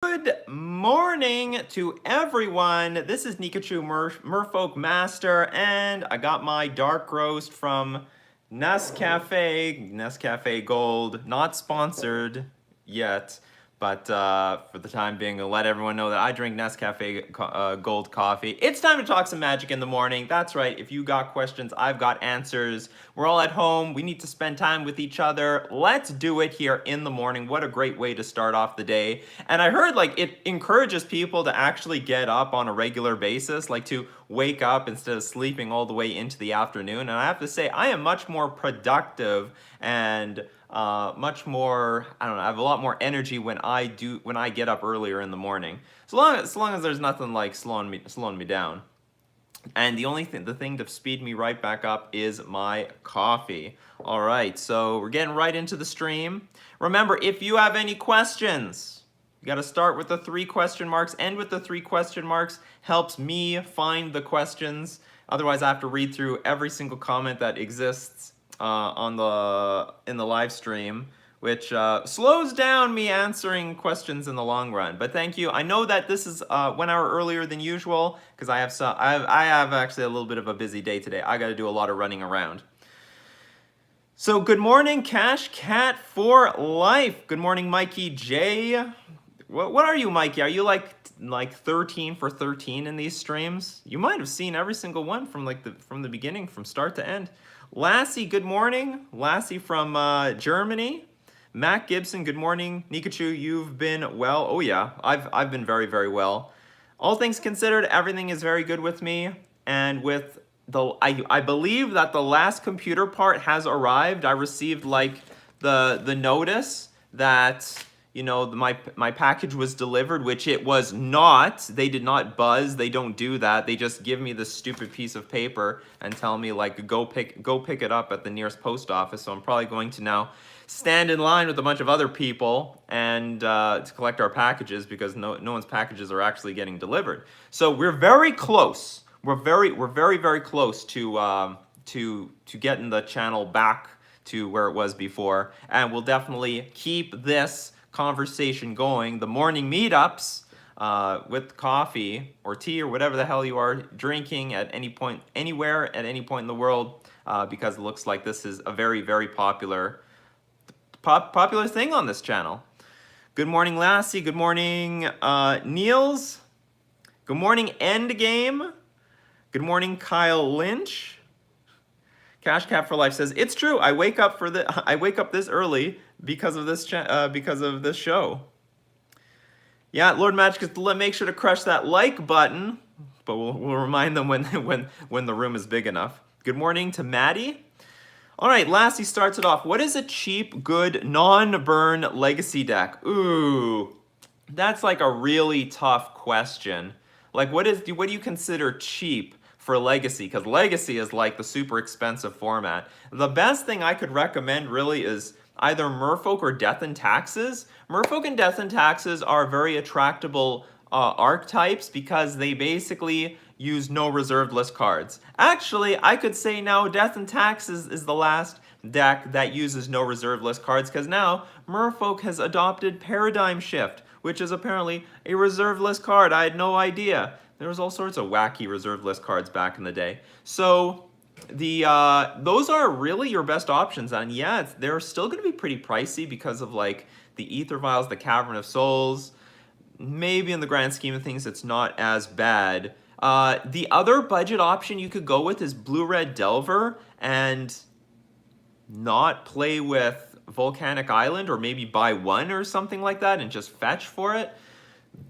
Good morning to everyone. This is Nikachu Merfolk Master, and I got my dark roast from Nescafe Gold. Not sponsored yet, but for the time being, I'll let everyone know that I drink Nescafe Gold coffee. It's time to talk some Magic in the morning. That's right. If you got questions, I've got answers. We're all at home. We need to spend time with each other. Let's do it here in the morning. What a great way to start off the day. And I heard like it encourages people to actually get up on a regular basis, like to wake up instead of sleeping all the way into the afternoon. And I have to say, I am much more productive and much more, I don't know, I have a lot more energy when I get up earlier in the morning. So long as there's nothing like slowing me down. And the thing to speed me right back up is my coffee. All right, so we're getting right into the stream. Remember, if you have any questions, you got to start with the 3 question marks. End with the 3 question marks. Helps me find the questions. Otherwise, I have to read through every single comment that exists in the live stream, which slows down me answering questions in the long run. But thank you. I know that this is 1 hour earlier than usual because I have actually a little bit of a busy day today. I got to do a lot of running around. So good morning, Cash Cat for Life. Good morning, Mikey J. What are you, Mikey? Are you like 13 for 13 in these streams? You might have seen every single one from the beginning, from start to end. Lassie, good morning. Lassie from Germany. Matt Gibson, good morning. Nikachu, you've been well. Oh yeah, I've been very, very well. All things considered, everything is very good with me. And with I believe that the last computer part has arrived. I received like the notice that my package was delivered, which it was not. They did not buzz. They don't do that. They just give me this stupid piece of paper and tell me like go pick it up at the nearest post office. So I'm probably going to now stand in line with a bunch of other people and to collect our packages because no one's packages are actually getting delivered. So we're very close. We're very close to getting the channel back to where it was before, and we'll definitely keep this conversation going. The morning meetups with coffee or tea or whatever the hell you are drinking at any point, anywhere, at any point in the world, because it looks like this is a very, very popular thing on this channel. Good morning, Lassie. Good morning, Niels. Good morning, Endgame. Good morning, Kyle Lynch. Cash Cap for Life says, it's true. I wake up this early because of this show. Yeah, Lord Magic is to make sure to crush that like button, but we'll remind them when the room is big enough. Good morning to Maddie. All right, Lassie starts it off. What is a cheap, good, non-burn legacy deck? Ooh, that's like a really tough question. Like, what do you consider cheap for Legacy? Because Legacy is like the super expensive format. The best thing I could recommend really is either Merfolk or Death and Taxes. Merfolk and Death and Taxes are very attractable archetypes because they basically use no reserved list cards. Actually, I could say now Death and Taxes is the last deck that uses no reserved list cards because now Merfolk has adopted Paradigm Shift, which is apparently a reserved list card. I had no idea. There was all sorts of wacky reserved list cards back in the day. So those are really your best options. And yeah, they're still going to be pretty pricey because of like the Ether Vials, the Cavern of Souls. Maybe in the grand scheme of things, it's not as bad. The other budget option you could go with is Blue-Red Delver and not play with Volcanic Island, or maybe buy one or something like that and just fetch for it.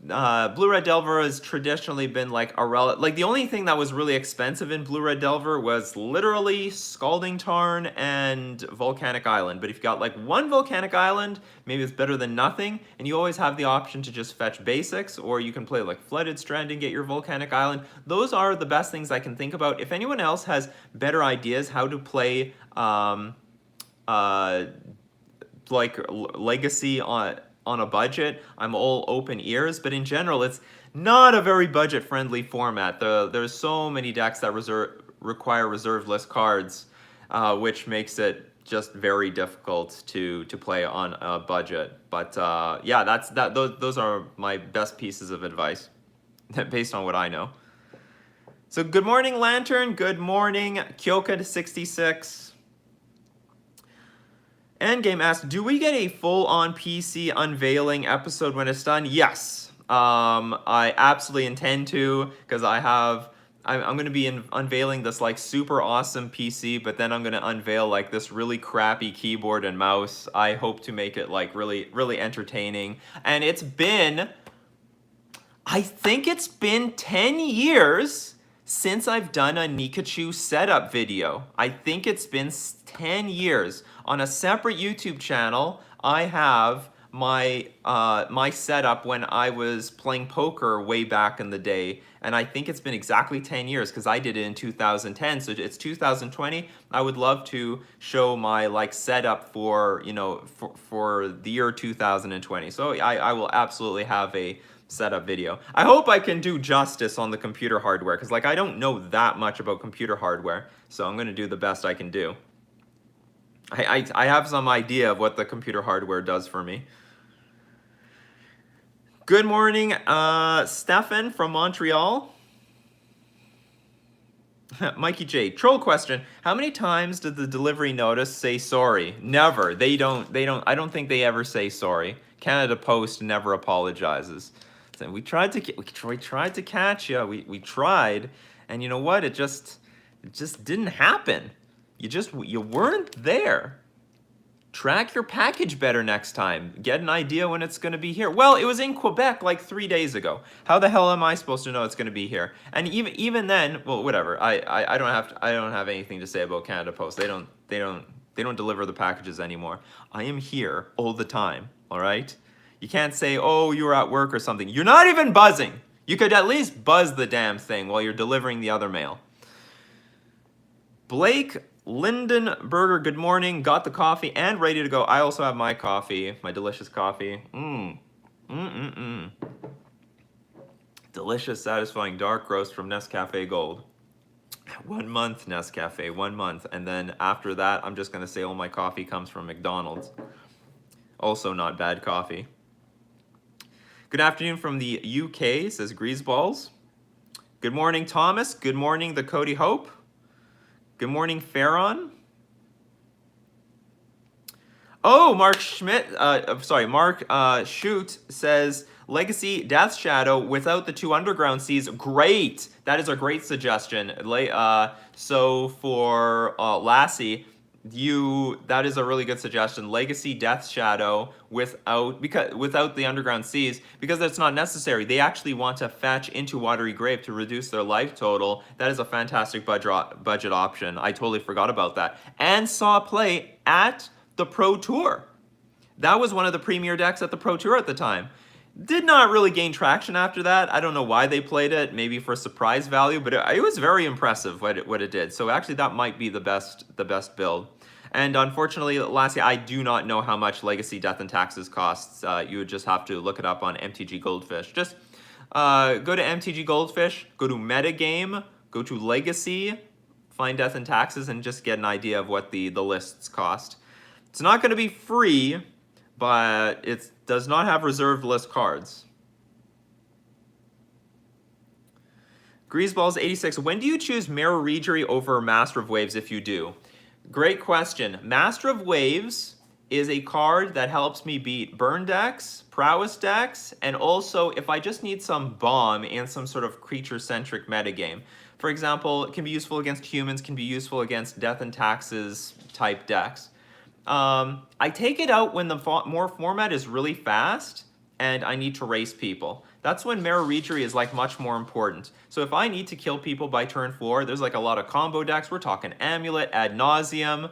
Blue-Red Delver has traditionally been like the only thing that was really expensive in Blue-Red Delver was literally Scalding Tarn and Volcanic Island. But if you got like one Volcanic Island, maybe it's better than nothing, and you always have the option to just fetch basics, or you can play like Flooded Strand and get your Volcanic Island. Those are the best things I can think about. If anyone else has better ideas how to play like Legacy on a budget, I'm all open ears. But in general, it's not a very budget-friendly format. There's so many decks that require reserved list cards, which makes it just very difficult to play on a budget. But yeah, those are my best pieces of advice based on what I know. So good morning, Lantern. Good morning, Kyoka66. Endgame asked, do we get a full-on PC unveiling episode when it's done? Yes. I absolutely intend to, because I'm going to be unveiling this like super awesome PC, but then I'm going to unveil like this really crappy keyboard and mouse. I hope to make it like really, really entertaining. And I think it's been 10 years since I've done a Nikachu setup video. I think it's been 10 years. On a separate YouTube channel, I have my my setup when I was playing poker way back in the day, and I think it's been exactly 10 years because I did it in 2010, so it's 2020. I would love to show my like setup for, you know, for the year 2020. So I will absolutely have a setup video. I hope I can do justice on the computer hardware, because like I don't know that much about computer hardware, so I'm going to do the best I can do. I have some idea of what the computer hardware does for me. Good morning, Stefan from Montreal. Mikey J, troll question. How many times did the delivery notice say sorry? Never. They don't, I don't think they ever say sorry. Canada Post never apologizes. So we tried to catch you. We tried, and you know what? It just didn't happen. You weren't there. Track your package better next time. Get an idea when it's going to be here. Well, it was in Quebec like 3 days ago. How the hell am I supposed to know it's going to be here? And even then, well, whatever. I don't have anything to say about Canada Post. They don't deliver the packages anymore. I am here all the time. All right. You can't say, oh, you were at work or something. You're not even buzzing. You could at least buzz the damn thing while you're delivering the other mail. Blake Lindenberger, good morning. Got the coffee and ready to go. I also have my coffee, my delicious coffee. Delicious, satisfying dark roast from Nescafe Gold. 1 month, Nescafe, 1 month. And then after that, I'm just going to say all my coffee comes from McDonald's. Also not bad coffee. Good afternoon from the UK, says Greaseballs. Good morning, Thomas. Good morning, the Cody Hope. Good morning, Farron. Oh, Mark Schmidt, Mark Shoot says, Legacy Death Shadow without the 2 underground seas. Great. That is a great suggestion. So for Lassie, that is a really good suggestion. Legacy Death Shadow without the underground seas, because that's not necessary. They actually want to fetch into Watery Grave to reduce their life total. That is a fantastic budget option. I totally forgot about that. And saw play at the Pro Tour. That was one of the premier decks at the Pro Tour at the time. Did not really gain traction after that. I don't know why they played it, maybe for surprise value, but it was very impressive what it did. So actually that might be the best build. And unfortunately, lastly, I do not know how much Legacy Death and Taxes costs. You would just have to look it up on MTG Goldfish. Just go to MTG Goldfish, go to Metagame, go to Legacy, find Death and Taxes, and just get an idea of what the lists cost. It's not going to be free, but it does not have reserved list cards. Greaseballs86, when do you choose Mirror Regery over Master of Waves if you do? Great question. Master of Waves is a card that helps me beat burn decks, prowess decks, and also if I just need some bomb in some sort of creature-centric metagame. For example, it can be useful against humans, can be useful against Death and Taxes type decks. I take it out when the format is really fast and I need to race people. That's when Mirror Regery is like much more important. So if I need to kill people by turn 4, there's like a lot of combo decks. We're talking Amulet, Ad Nauseam,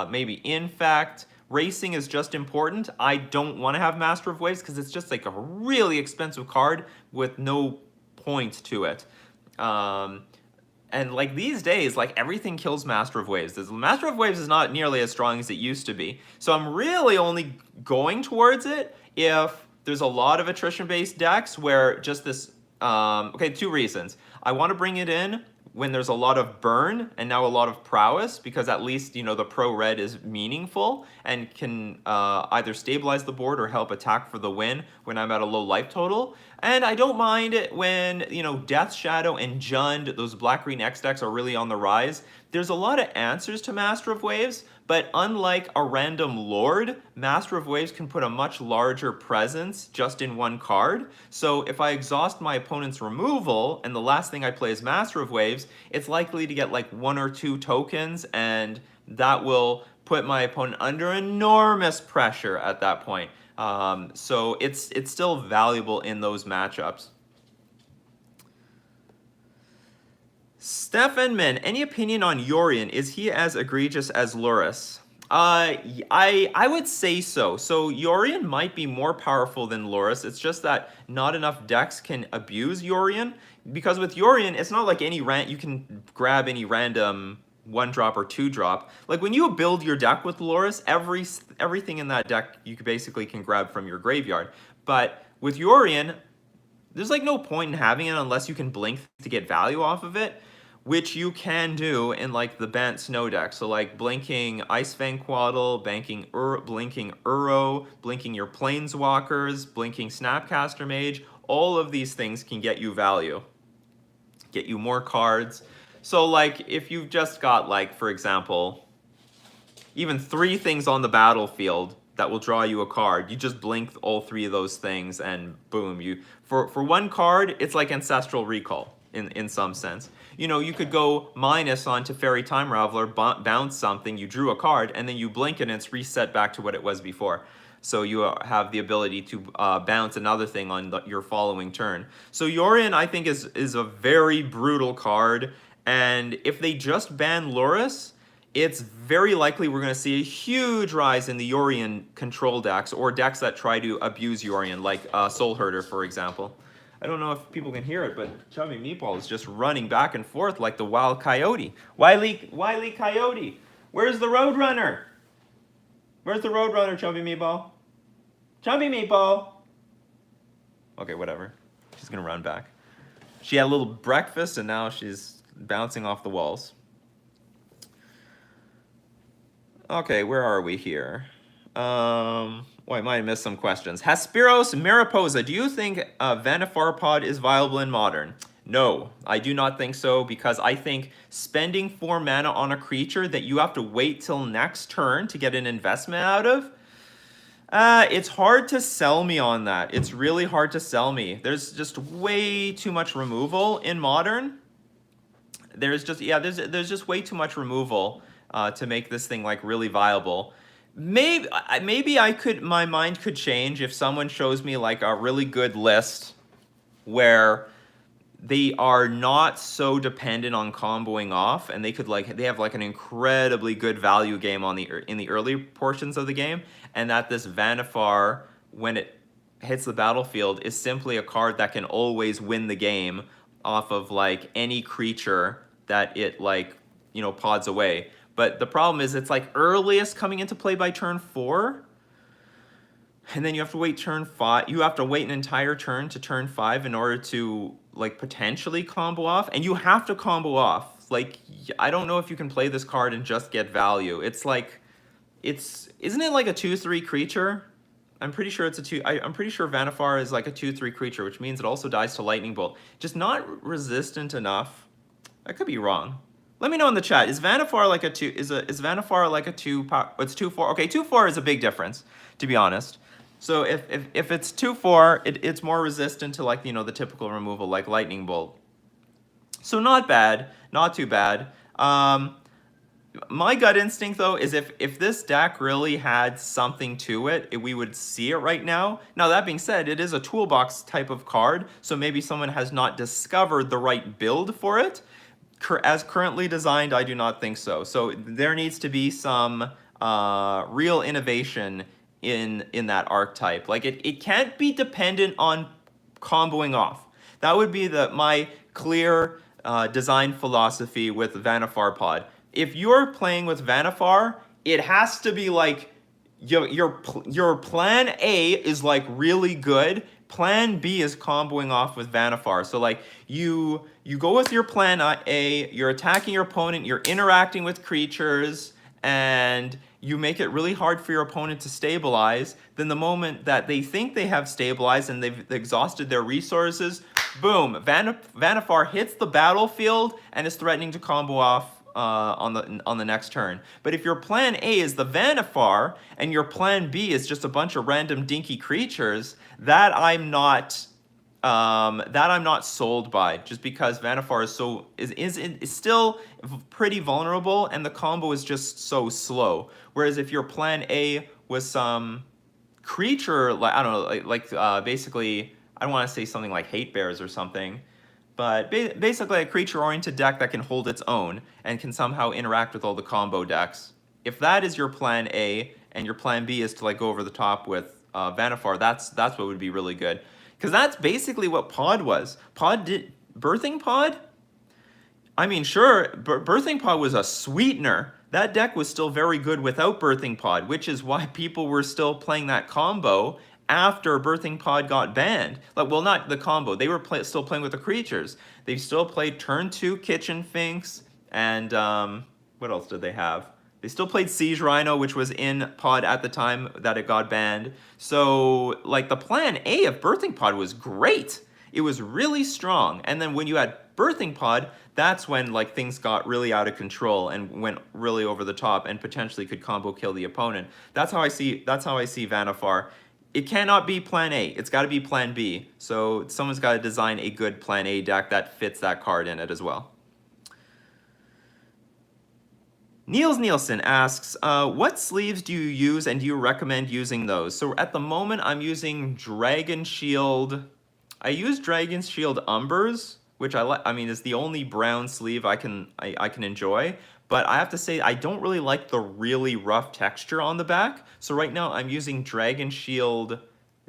maybe Infect. Racing is just important. I don't want to have Master of Waves because it's just like a really expensive card with no point to it. And like these days, like everything kills Master of Waves. Master of Waves is not nearly as strong as it used to be. So I'm really only going towards it if there's a lot of attrition-based decks where just this, okay, 2 reasons. I want to bring it in when there's a lot of burn and now a lot of prowess, because at least, the pro red is meaningful and can either stabilize the board or help attack for the win when I'm at a low life total. And I don't mind it when, Death Shadow and Jund, those black-green X decks, are really on the rise. There's a lot of answers to Master of Waves, but unlike a random Lord, Master of Waves can put a much larger presence just in one card. So if I exhaust my opponent's removal and the last thing I play is Master of Waves, it's likely to get like 1 or 2 tokens, and that will put my opponent under enormous pressure at that point. So it's still valuable in those matchups. Stefan, any opinion on Yorion? Is he as egregious as Lurrus? I would say so. So Yorion might be more powerful than Lurrus. It's just that not enough decks can abuse Yorion. Because with Yorion, it's not like you can grab any random 1-drop or 2-drop. Like when you build your deck with Lurrus, everything in that deck you basically can grab from your graveyard. But with Yorion, there's like no point in having it unless you can blink to get value off of it, which you can do in like the Bant Snow deck. So like blinking Ice Fang Quaddle, blinking Uro, blinking your Planeswalkers, blinking Snapcaster Mage, all of these things can get you value, get you more cards. So like if you've just got like, for example, even 3 things on the battlefield that will draw you a card, you just blink all 3 of those things and boom, for 1 card, it's like Ancestral Recall in some sense. You could go minus onto Fairy Time Raveler, bounce something, you drew a card, and then you blink it and it's reset back to what it was before. So you have the ability to bounce another thing on your following turn. So Yorion, I think, is a very brutal card, and if they just ban Lurrus, it's very likely we're going to see a huge rise in the Yorion control decks, or decks that try to abuse Yorion, like Soul Herder, for example. I don't know if people can hear it, but Chubby Meatball is just running back and forth like the wild coyote. Wily Coyote, where's the Roadrunner? Where's the Roadrunner, Chubby Meatball? Chubby Meatball! Okay, whatever. She's going to run back. She had a little breakfast, and now she's bouncing off the walls. Okay, where are we here? I might have missed some questions. Haspiros Mariposa, do you think Vanifar Pod is viable in Modern? No, I do not think so, because I think spending 4 mana on a creature that you have to wait till next turn to get an investment out of, it's hard to sell me on that. It's really hard to sell me. There's just way too much removal in Modern. There's just way too much removal to make this thing like really viable. Maybe my mind could change if someone shows me like a really good list where they are not so dependent on comboing off, and they have like an incredibly good value game in the early portions of the game, and that this Vanifar, when it hits the battlefield, is simply a card that can always win the game off of like any creature that it pods away. But the problem is it's like earliest coming into play by turn 4. And then you have to wait turn 5. You have to wait an entire turn to turn 5 in order to like potentially combo off. And you have to combo off. Like, I don't know if you can play this card and just get value. It's like, isn't it like a 2/3 creature? I'm pretty sure it's a 2. I'm pretty sure Vanifar is like a 2/3 creature, which means it also dies to Lightning Bolt. Just not resistant enough. I could be wrong. Let me know in the chat. Is Vanifar like a 2? Is Vanifar like a 2? It's 2/4. Okay, 2/4 is a big difference, to be honest. So if it's 2/4, it's more resistant to like the typical removal like Lightning Bolt. So not bad, not too bad. My gut instinct though is if this deck really had something to it, we would see it right now. Now that being said, it is a toolbox type of card, so maybe someone has not discovered the right build for it. As currently designed, I do not think so. So there needs to be some real innovation in that archetype. Like it can't be dependent on comboing off. That would be my clear design philosophy with Vanifar Pod. If you're playing with Vanifar, it has to be like your plan A is like really good. plan B is comboing off with Vanifar. So like you go with your plan A, you're attacking your opponent, you're interacting with creatures, and you make it really hard for your opponent to stabilize. Then the moment that they think they have stabilized and they've exhausted their resources, boom, Vanifar hits the battlefield and is threatening to combo off on the next turn. But if your plan A is the Vanifar and your plan B is just a bunch of random dinky creatures, that I'm not sold by, just because Vanifar is still pretty vulnerable and the combo is just so slow. Whereas if your plan A was some creature, like I don't know, basically, I don't want to say something like Hate Bears or something, but basically a creature-oriented deck that can hold its own and can somehow interact with all the combo decks. If that is your plan A and your plan B is to like go over the top with Vanifar, that's what would be really good. Because that's basically what Pod was. Birthing Pod? I mean, sure, Birthing Pod was a sweetener. That deck was still very good without Birthing Pod, which is why people were still playing that combo after Birthing Pod got banned. Like, well, not the combo. They were still playing with the creatures. They still played turn 2 Kitchen Finks, and what else did they have? They still played Siege Rhino, which was in Pod at the time that it got banned. So, like, the plan A of Birthing Pod was great. It was really strong. And then when you had Birthing Pod, that's when like things got really out of control and went really over the top and potentially could combo kill the opponent. That's how I see Vanifar. It cannot be plan A. It's got to be plan B. So someone's got to design a good plan A deck that fits that card in it as well. Niels Nielsen asks, what sleeves do you use and do you recommend using those? So at the moment, I'm using Dragon Shield. I use Dragon Shield Umbers, which I mean, is the only brown sleeve I can enjoy. But I have to say, I don't really like the really rough texture on the back. So right now I'm using Dragon Shield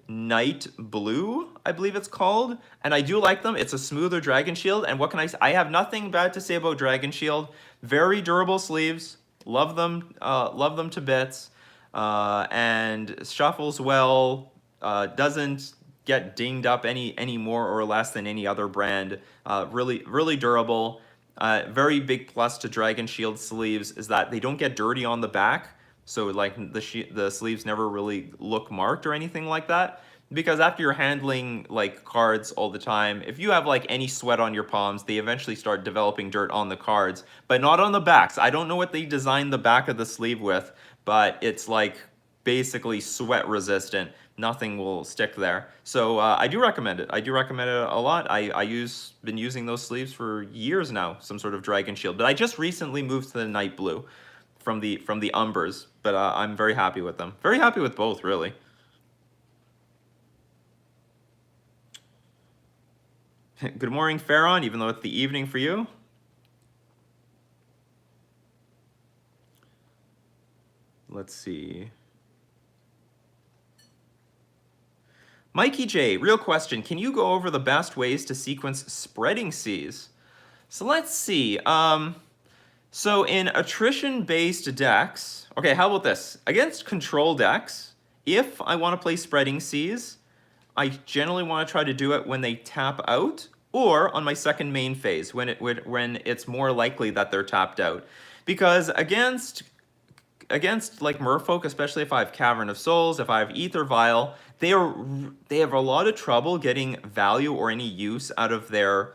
Night Blue, I believe it's called. And I do like them. It's a smoother Dragon Shield. And what can I say? I have nothing bad to say about Dragon Shield. Very durable sleeves. Love them to bits. And shuffles well. Doesn't get dinged up any more or less than any other brand. Really durable. Very big plus to Dragon Shield sleeves is that they don't get dirty on the back, so like the sleeves never really look marked or anything like that. Because after you're handling like cards all the time, if you have like any sweat on your palms, they eventually start developing dirt on the cards, but not on the backs. I don't know what they designed the back of the sleeve with, but it's like basically sweat resistant. Nothing will stick there. So I do recommend it. I do recommend it a lot. Been using those sleeves for years now, some sort of Dragon Shield. But I just recently moved to the Night Blue from the Umbers. But I'm very happy with them. Very happy with both, really. Good morning, Farron, even though it's the evening for you. Let's see. Mikey J, real question. Can you go over the best ways to sequence Spreading Seas? So let's see. So in attrition-based decks, okay, how about this? Against control decks, if I want to play Spreading Seas, I generally want to try to do it when they tap out or on my second main phase when it's more likely that they're tapped out. Because against like Merfolk, especially if I have Cavern of Souls, if I have Ether Vial, they have a lot of trouble getting value or any use out of their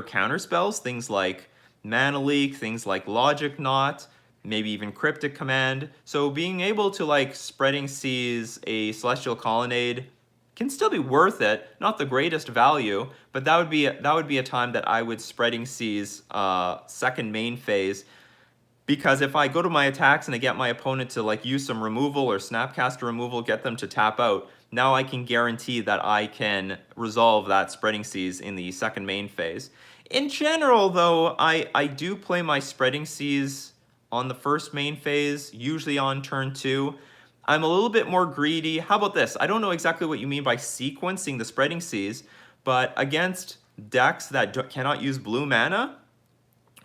counter spells, things like Mana Leak, things like Logic Knot, maybe even Cryptic Command. So being able to like Spreading Seas a Celestial Colonnade can still be worth it. Not the greatest value, but that would be a time that I would Spreading Seas second main phase. Because if I go to my attacks and I get my opponent to like use some removal or Snapcaster removal, get them to tap out, now I can guarantee that I can resolve that Spreading Seas in the second main phase. In general, though, I do play my Spreading Seas on the first main phase, usually on turn 2. I'm a little bit more greedy. How about this? I don't know exactly what you mean by sequencing the Spreading Seas, but against decks that cannot use blue mana,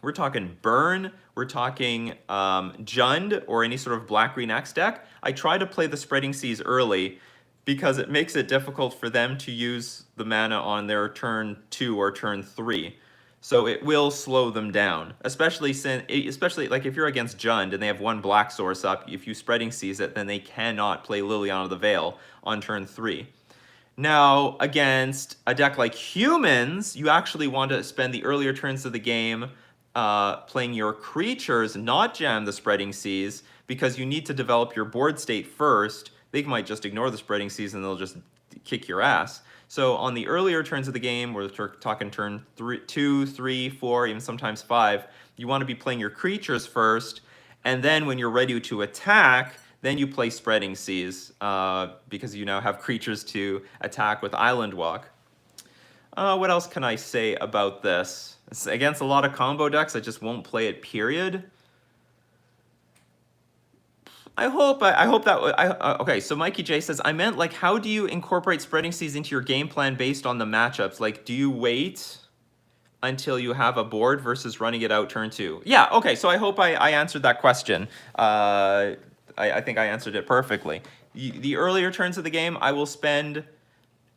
we're talking Burn, we're talking Jund, or any sort of Black-Green X deck, I try to play the Spreading Seas early, because it makes it difficult for them to use the mana on their turn 2 or turn 3. So it will slow them down, especially like if you're against Jund and they have one black source up, if you Spreading Seas it, then they cannot play Liliana of the Veil on turn 3. Now, against a deck like Humans, you actually want to spend the earlier turns of the game playing your creatures, not jam the Spreading Seas, because you need to develop your board state first. They might just ignore the Spreading Seas and they'll just kick your ass. So on the earlier turns of the game, we're talking turn 2, 3, 4, even sometimes 5, you want to be playing your creatures first, and then when you're ready to attack, then you play Spreading Seas, because you now have creatures to attack with Island Walk. What else can I say about this? It's against a lot of combo decks, I just won't play it, period. Okay, so Mikey J says, I meant, like, how do you incorporate Spreading Seas into your game plan based on the matchups? Like, do you wait until you have a board versus running it out turn 2? Yeah, okay, so I hope I answered that question. I think I answered it perfectly. The earlier turns of the game, I will spend...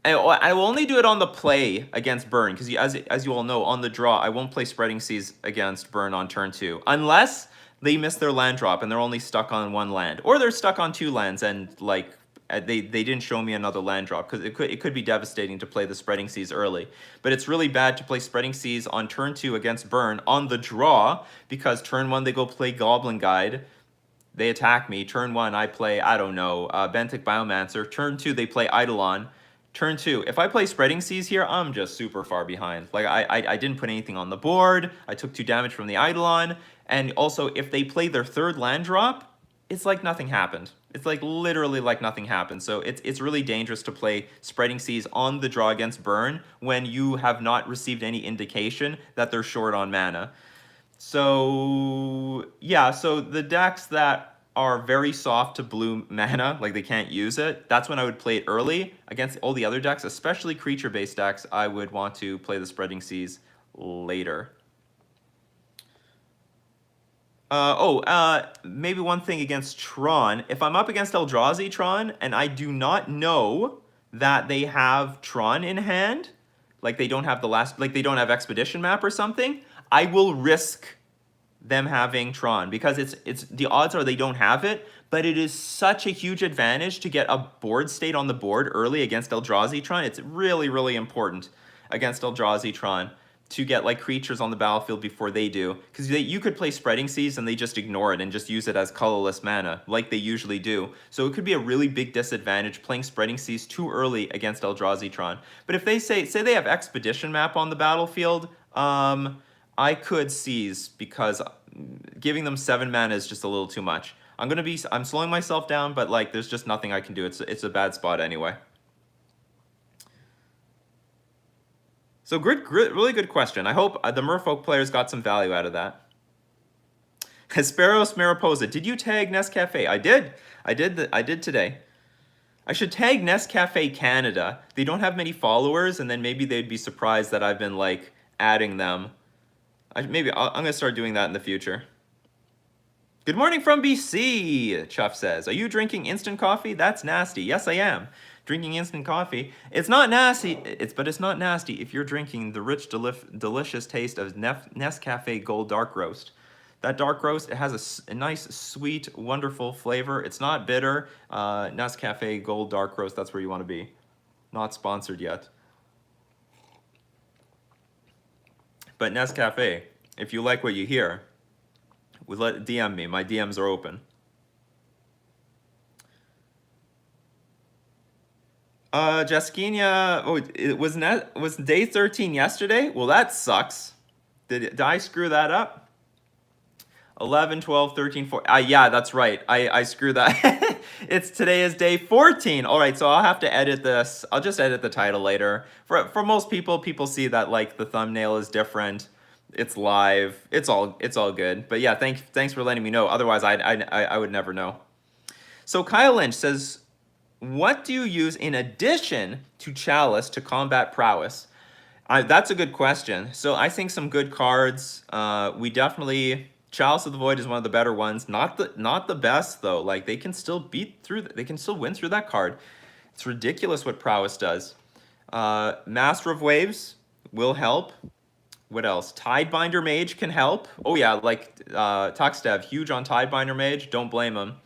I will only do it on the play against Burn, because as you all know, on the draw, I won't play Spreading Seas against Burn on turn 2, unless they miss their land drop and they're only stuck on 1 land, or they're stuck on 2 lands and like they didn't show me another land drop, because it could be devastating to play the Spreading Seas early. But it's really bad to play Spreading Seas on turn 2 against Burn on the draw, because turn 1 they go play Goblin Guide, they attack me. Turn 1 I play, I don't know, Benthic Biomancer. Turn 2 they play Eidolon. Turn 2, if I play Spreading Seas here, I'm just super far behind. Like, I didn't put anything on the board, I took 2 damage from the Eidolon, and also, if they play their 3rd land drop, it's like nothing happened. It's like literally like nothing happened. So it's really dangerous to play Spreading Seas on the draw against Burn when you have not received any indication that they're short on mana. So, yeah, so the decks that are very soft to blue mana, like they can't use it, that's when I would play it early. Against all the other decks, especially creature-based decks, I would want to play the Spreading Seas later. Maybe one thing against Tron. If I'm up against Eldrazi Tron, and I do not know that they have Tron in hand, like they don't have they don't have Expedition Map or something, I will risk them having Tron, because it's the odds are they don't have it, but it is such a huge advantage to get a board state on the board early against Eldrazi Tron. It's really, really important against Eldrazi Tron to get like creatures on the battlefield before they do, because you could play Spreading Seas and they just ignore it and just use it as colorless mana like they usually do. So it could be a really big disadvantage playing Spreading Seas too early against Eldrazi Tron. But if they say they have Expedition Map on the battlefield, I could seize, because giving them 7 mana is just a little too much. I'm slowing myself down, but like there's just nothing I can do. It's a bad spot anyway. So really good question. I hope the Merfolk players got some value out of that. Hesperos Mariposa, did you tag Nescafe? I did. I did today. I should tag Nescafe Canada. They don't have many followers, and then maybe they'd be surprised that I've been like adding them. I'm gonna start doing that in the future. Good morning from BC, Chuff says. Are you drinking instant coffee? That's nasty. Yes, I am. Drinking instant coffee. It's not nasty, but it's not nasty if you're drinking the rich, delicious taste of Nescafe Gold Dark Roast. That dark roast, it has a nice, sweet, wonderful flavor. It's not bitter. Nescafe Gold Dark Roast, that's where you want to be. Not sponsored yet. But Nescafe, if you like what you hear, DM me. My DMs are open. Jaskinia, it was day 13 yesterday? Well, that sucks. Did I screw that up? 11, 12, 13, 14. Yeah, that's right. I screwed that. Today is day 14. All right, so I'll have to edit this. I'll just edit the title later. For most people see that like the thumbnail is different. It's live. It's all good. But yeah, thanks for letting me know. Otherwise, I would never know. So Kyle Lynch says, what do you use in addition to Chalice to combat prowess? That's a good question. So I think some good cards. We definitely, Chalice of the Void is one of the better ones. Not the best though. Like they can still win through that card. It's ridiculous what Prowess does. Master of Waves will help. What else? Tidebinder Mage can help. Oh yeah, like Tuxdev, huge on Tidebinder Mage. Don't blame him.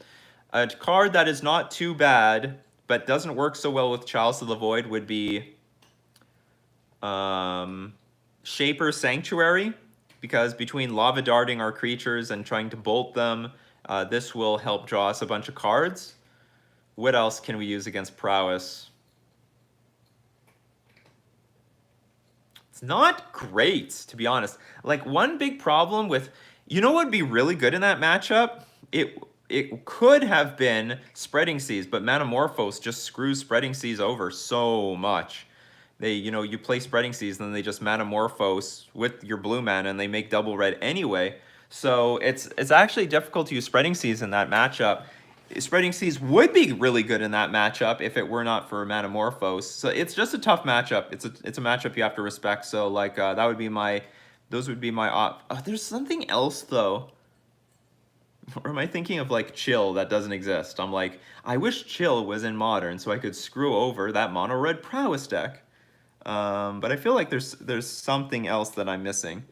A card that is not too bad, but doesn't work so well with Chalice of the Void would be Shaper Sanctuary, because between lava darting our creatures and trying to bolt them, this will help draw us a bunch of cards. What else can we use against Prowess? It's not great, to be honest. Like, one big problem with, you know what would be really good in that matchup? It could have been Spreading Seas, but Manamorphose just screws Spreading Seas over so much. They, you play Spreading Seas, and then they just Manamorphose with your blue mana, and they make double red anyway. So it's actually difficult to use Spreading Seas in that matchup. Spreading Seas would be really good in that matchup if it were not for Manamorphose. So it's just a tough matchup. It's a matchup you have to respect. So like that would be my, those would be my op. Oh, there's something else though. Or am I thinking of like Chill that doesn't exist? I'm like, I wish Chill was in Modern so I could screw over that mono red Prowess deck. But I feel like there's something else that I'm missing.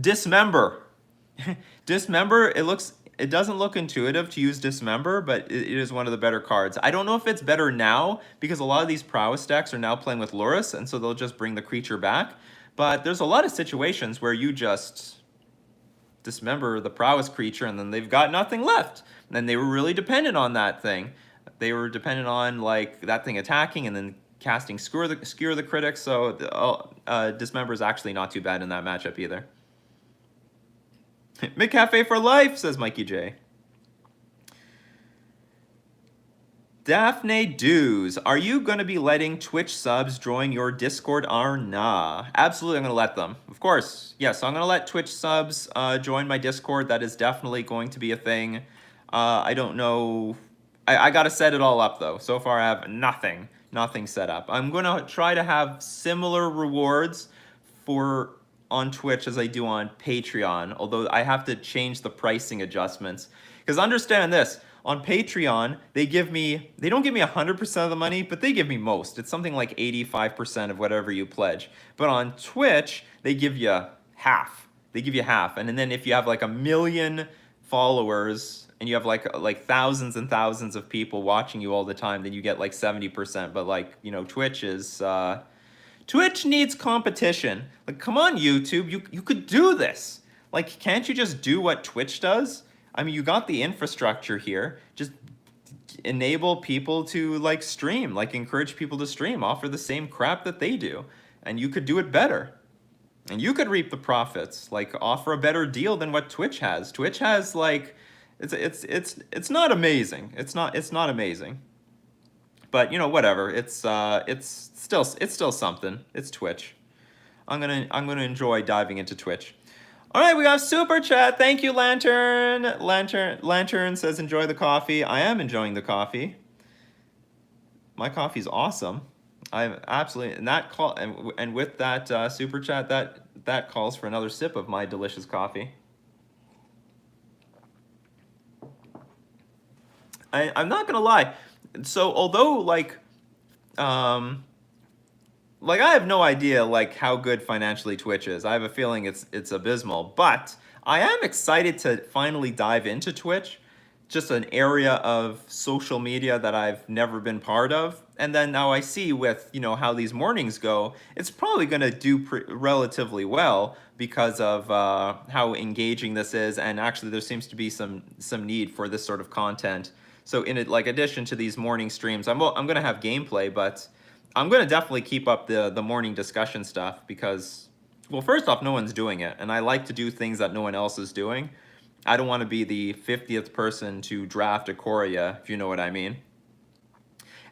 Dismember. Dismember, it doesn't look intuitive to use Dismember, but it is one of the better cards. I don't know if it's better now, because a lot of these Prowess decks are now playing with Lurrus, and so they'll just bring the creature back. But there's a lot of situations where you just Dismember the Prowess creature, and then they've got nothing left. And then they were really dependent on that thing. They were dependent on like that thing attacking and then casting Skewer the Critics, so Dismember is actually not too bad in that matchup either. McCafe for life, says Mikey J. Daphne Dews, are you going to be letting Twitch subs join your Discord or nah? Absolutely, I'm going to let them. Of course, yes, I'm going to let Twitch subs join my Discord. That is definitely going to be a thing. I don't know. I got to set it all up, though. So far, I have nothing set up. I'm going to try to have similar rewards on Twitch as I do on Patreon, although I have to change the pricing adjustments. Because understand this, on Patreon, they don't give me 100% of the money, but they give me most. It's something like 85% of whatever you pledge. But on Twitch, they give you half. They give you half. And then if you have like 1 million followers and you have like thousands and thousands of people watching you all the time, then you get like 70%. But like, Twitch needs competition. Like, come on, YouTube, you could do this. Like, can't you just do what Twitch does? I mean, you got the infrastructure here. Just enable people to like stream, like encourage people to stream, offer the same crap that they do, and you could do it better. And you could reap the profits, like offer a better deal than what Twitch has. Twitch has like, it's not amazing. It's not amazing. But whatever. It's still something. It's Twitch. I'm gonna enjoy diving into Twitch. All right, we got super chat. Thank you, Lantern. Lantern says enjoy the coffee. I am enjoying the coffee. My coffee's awesome. I'm absolutely and with that super chat, that calls for another sip of my delicious coffee. I'm not gonna lie. So although like I have no idea like how good financially Twitch is. I have a feeling it's abysmal, but I am excited to finally dive into Twitch, just an area of social media that I've never been part of. And then now I see with how these mornings go, it's probably going to do relatively well because of how engaging this is, and actually there seems to be some need for this sort of content. So in addition to these morning streams, I'm going to have gameplay, but I'm going to definitely keep up the morning discussion stuff because, well, first off, no one's doing it, and I like to do things that no one else is doing. I don't want to be the 50th person to draft a Korea, if you know what I mean.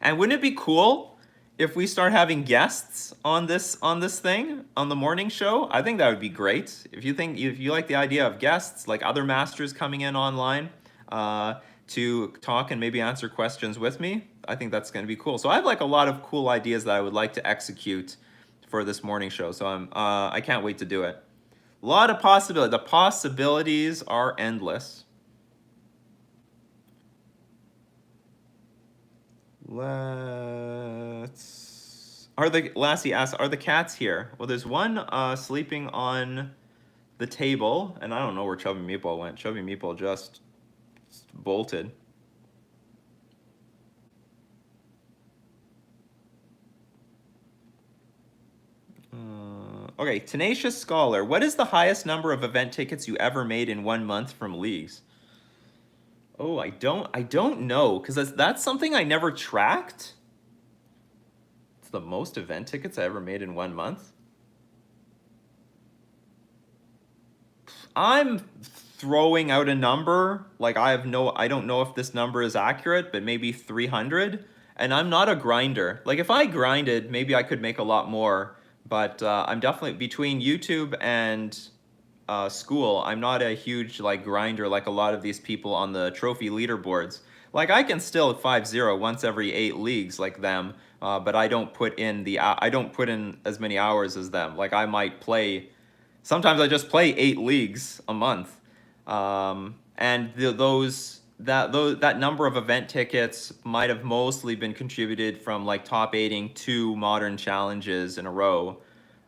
And wouldn't it be cool if we start having guests on this thing, on the morning show? I think that would be great. If you like the idea of guests, like other masters coming in online, to talk and maybe answer questions with me, I think that's going to be cool. So I have like a lot of cool ideas that I would like to execute for this morning show. So I can't wait to do it. A lot of possibilities. The possibilities are endless. Lassie asks, are the cats here? Well, there's one sleeping on the table, and I don't know where Chubby Meatball went. Chubby Meatball just bolted. Okay, Tenacious Scholar. What is the highest number of event tickets you ever made in 1 month from leagues? Oh, I don't know, because that's something I never tracked. It's the most event tickets I ever made in 1 month. I'm throwing out a number, like I don't know if this number is accurate, but maybe 300. And I'm not a grinder. Like if I grinded, maybe I could make a lot more. But I'm definitely, between YouTube and school, I'm not a huge like grinder like a lot of these people on the trophy leaderboards. Like I can still 5-0 once every 8 leagues like them, but I don't put in as many hours as them. Like I might play. Sometimes I just play 8 leagues a month, and that number of event tickets might have mostly been contributed from like top 8ing 2 modern challenges in a row.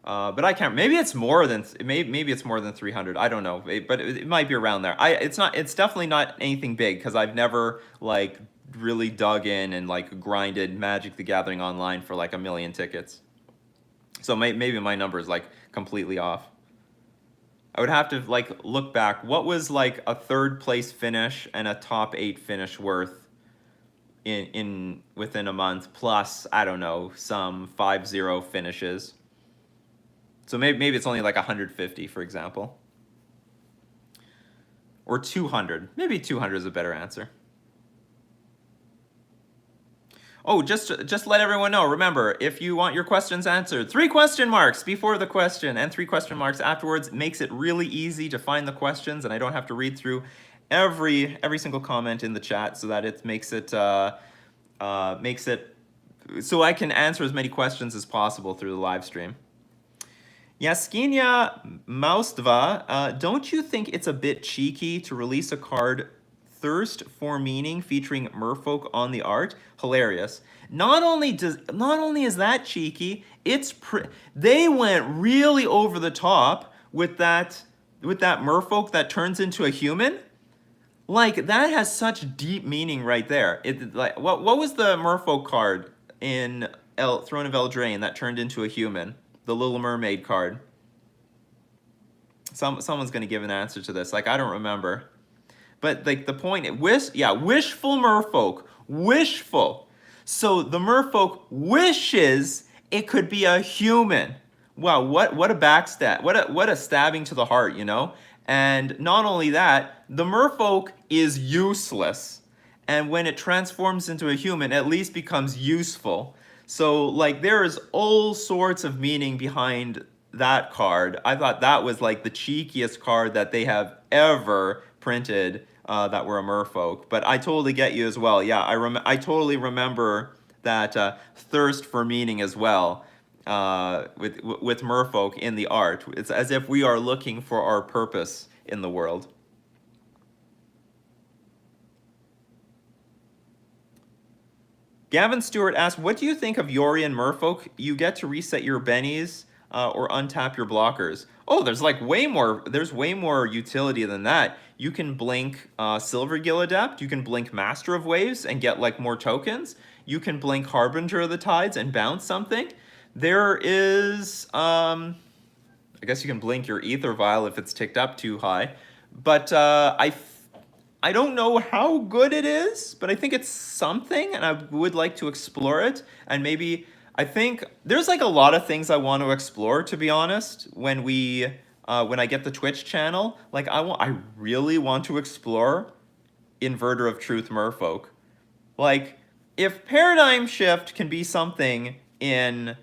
But I can't. Maybe it's more than 300. I don't know, but it might be around there. It's definitely not anything big because I've never like really dug in and like grinded Magic the Gathering online for like 1 million tickets. So maybe my number is like completely off. I would have to like look back. What was like a 3rd place finish and a top 8 finish worth in within a month, plus I don't know, some 5-0 finishes. So maybe it's only like 150, for example, or 200. Maybe 200 is a better answer. Oh, just let everyone know. Remember, if you want your questions answered, 3 question marks before the question and 3 question marks afterwards makes it really easy to find the questions, and I don't have to read through every single comment in the chat, so that it makes it so I can answer as many questions as possible through the live stream. Yaskinia Maustva, don't you think it's a bit cheeky to release a card Thirst for Meaning featuring Merfolk on the art? Hilarious. Not only is that cheeky, they went really over the top with that Merfolk that turns into a human. Like that has such deep meaning right there. What was the Merfolk card in Throne of Eldraine that turned into a human? The Little Mermaid card. Someone's gonna give an answer to this. Like I don't remember. But like the point, wishful Merfolk, wishful. So the Merfolk wishes it could be a human. Wow, what a backstab, what a stabbing to the heart, you know? And not only that, the Merfolk is useless. And when it transforms into a human, at least becomes useful. So like there is all sorts of meaning behind that card. I thought that was like the cheekiest card that they have ever printed that were a Merfolk. But I totally get you as well. Yeah, I totally remember that thirst for meaning as well with Merfolk in the art. It's as if we are looking for our purpose in the world. Gavin Stewart asked, what do you think of Yori and Merfolk? You get to reset your bennies or untap your blockers. Oh, there's way more utility than that. You can blink Silvergill Adept, you can blink Master of Waves and get more tokens. You can blink Harbinger of the Tides and bounce something. There is, I guess you can blink your Aether Vial if it's ticked up too high. But I don't know how good it is, but I think it's something, and I would like to explore it. And maybe, I think there's a lot of things I want to explore, to be honest, when I get the Twitch channel. I really want to explore Inverter of Truth Merfolk. If Paradigm Shift can be something in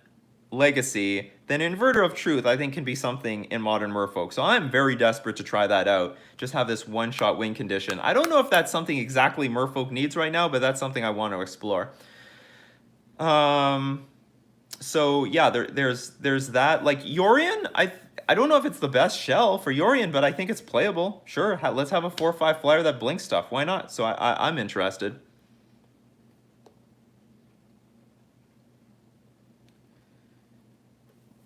Legacy, then Inverter of Truth, I think, can be something in Modern Merfolk. So I'm very desperate to try that out. Just have this one-shot win condition. I don't know if that's something exactly Merfolk needs right now, but that's something I want to explore. So yeah, there's that. Yorion, I don't know if it's the best shell for Yorion, but I think it's playable. Sure, let's have a 4/5 flyer that blinks stuff. Why not? So I'm interested.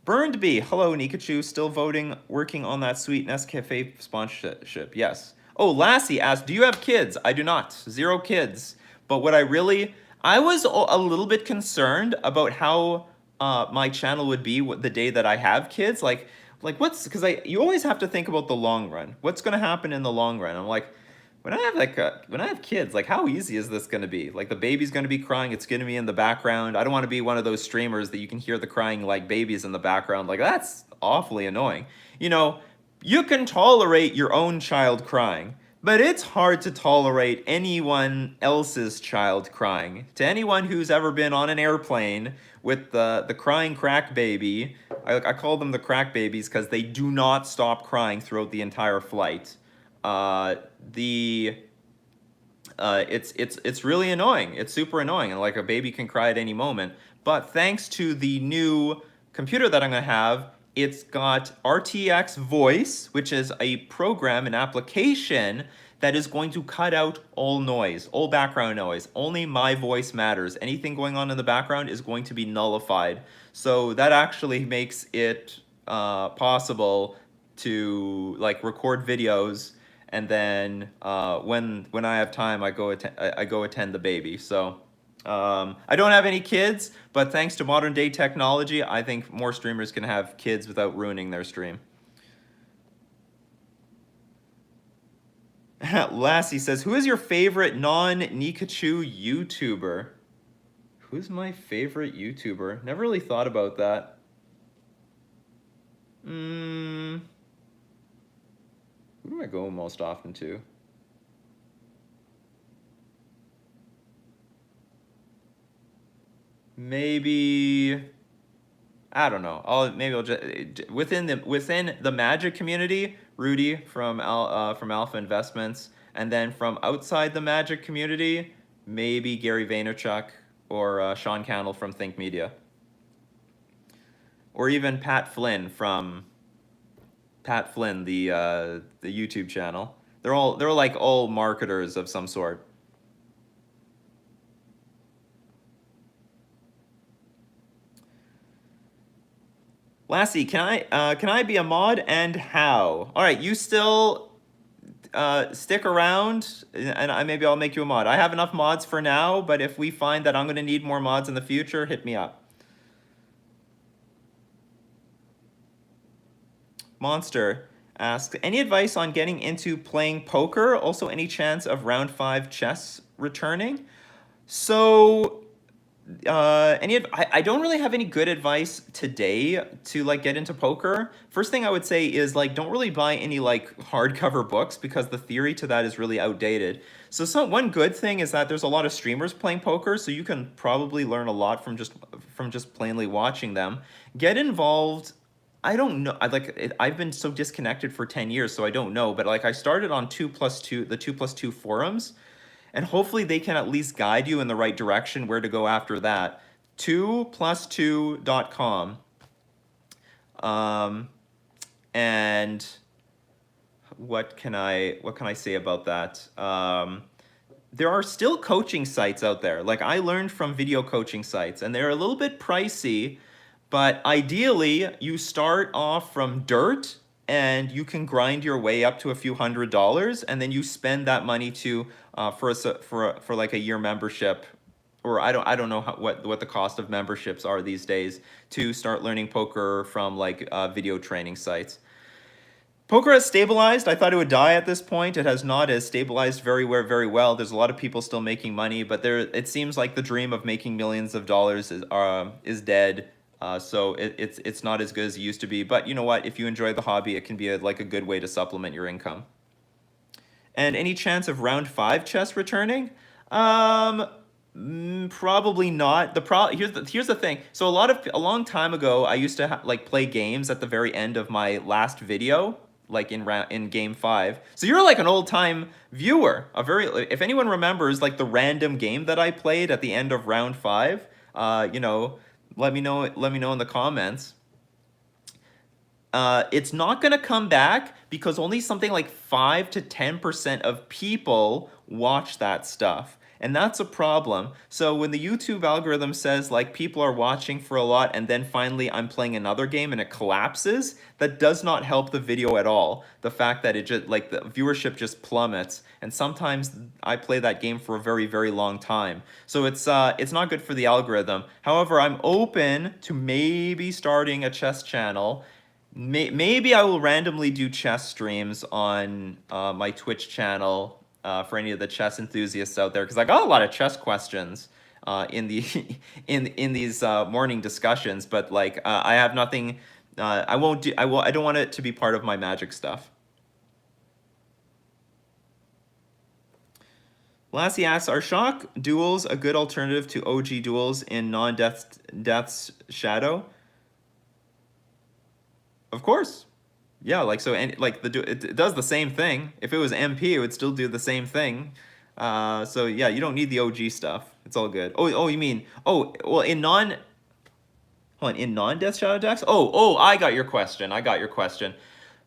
Burned Bee, hello Nikachu, still voting, working on that sweet Nescafe sponsorship. Yes. Oh, Lassie asked, do you have kids? I do not. 0 kids. But what I was a little bit concerned about how my channel would be the day that I have kids. What's, because you always have to think about the long run. What's going to happen in the long run? I'm like, when I have kids, like how easy is this going to be? Like the baby's going to be crying, it's going to be in the background. I don't want to be one of those streamers that you can hear the crying like babies in the background. Like that's awfully annoying. You know, you can tolerate your own child crying, but it's hard to tolerate anyone else's child crying. To anyone who's ever been on an airplane with the crying crack baby, I call them the crack babies because they do not stop crying throughout the entire flight. It's really annoying. It's super annoying, and like a baby can cry at any moment. But thanks to the new computer that I'm gonna have, it's got RTX Voice, which is a program, an application that is going to cut out all noise, all background noise. Only my voice matters. Anything going on in the background is going to be nullified. So that actually makes it possible to like record videos, and then when I have time, I go attend the baby. So I don't have any kids, but thanks to modern day technology, I think more streamers can have kids without ruining their stream. Lassie says, who is your favorite non-Nikachu YouTuber? Who's my favorite YouTuber? Never really thought about that. Who do I go most often to? Maybe, I don't know. Maybe I'll just within the Magic community, Rudy from Alpha Investments, and then from outside the Magic community, maybe Gary Vaynerchuk or Sean Cannell from Think Media, or even Pat Flynn, the YouTube channel. They're like all marketers of some sort. Lassie, can I be a mod, and how? All right, you still stick around, and maybe I'll make you a mod. I have enough mods for now, but if we find that I'm going to need more mods in the future, hit me up. Monster asks, any advice on getting into playing poker? Also, any chance of round 5 chess returning? So I don't really have any good advice today to like get into poker. First thing I would say is like don't really buy any like hardcover books, because the theory to that is really outdated. So one good thing is that there's a lot of streamers playing poker, so you can probably learn a lot from just plainly watching them. Get involved. I don't know. I've been so disconnected for 10 years, so I don't know. But like I started on the 2+2 forums, and hopefully they can at least guide you in the right direction where to go after that. 2plus2.com. And what can I say about that? There are still coaching sites out there. Like I learned from video coaching sites, and they're a little bit pricey, but ideally you start off from dirt and you can grind your way up to a few $100s, and then you spend that money to for like a year membership, or I don't know what the cost of memberships are these days, to start learning poker from like video training sites. Poker has stabilized. I thought it would die at this point. It has not. It has stabilized very well. There's a lot of people still making money, but it seems like the dream of making millions of dollars is dead. So it's not as good as it used to be. But you know what? If you enjoy the hobby, it can be like a good way to supplement your income. And any chance of round 5 chess returning? Probably not. Here's the thing. So a long time ago, I used to like play games at the very end of my last video, like in game 5. So you're like an old time viewer. If anyone remembers like the random game that I played at the end of round 5, you know, let me know in the comments. It's not gonna come back because only something like 5 to 10% of people watch that stuff. And that's a problem. So when the YouTube algorithm says like people are watching for a lot and then finally I'm playing another game and it collapses, that does not help the video at all. The fact that it just like the viewership just plummets, and sometimes I play that game for a very, very long time. So it's not good for the algorithm. However, I'm open to maybe starting a chess channel. Maybe I will randomly do chess streams on my Twitch channel for any of the chess enthusiasts out there, because I got a lot of chess questions in the in these morning discussions. But like I have nothing. I won't do. I don't want it to be part of my Magic stuff. Lassie asks, are shock duels a good alternative to OG duels in non-Death's Shadow? Of course. Yeah, like so, and like it does the same thing. If it was MP, it would still do the same thing. So yeah, you don't need the OG stuff. It's all good. Oh, you mean well in non-Death Shadow decks? Oh, I got your question. I got your question.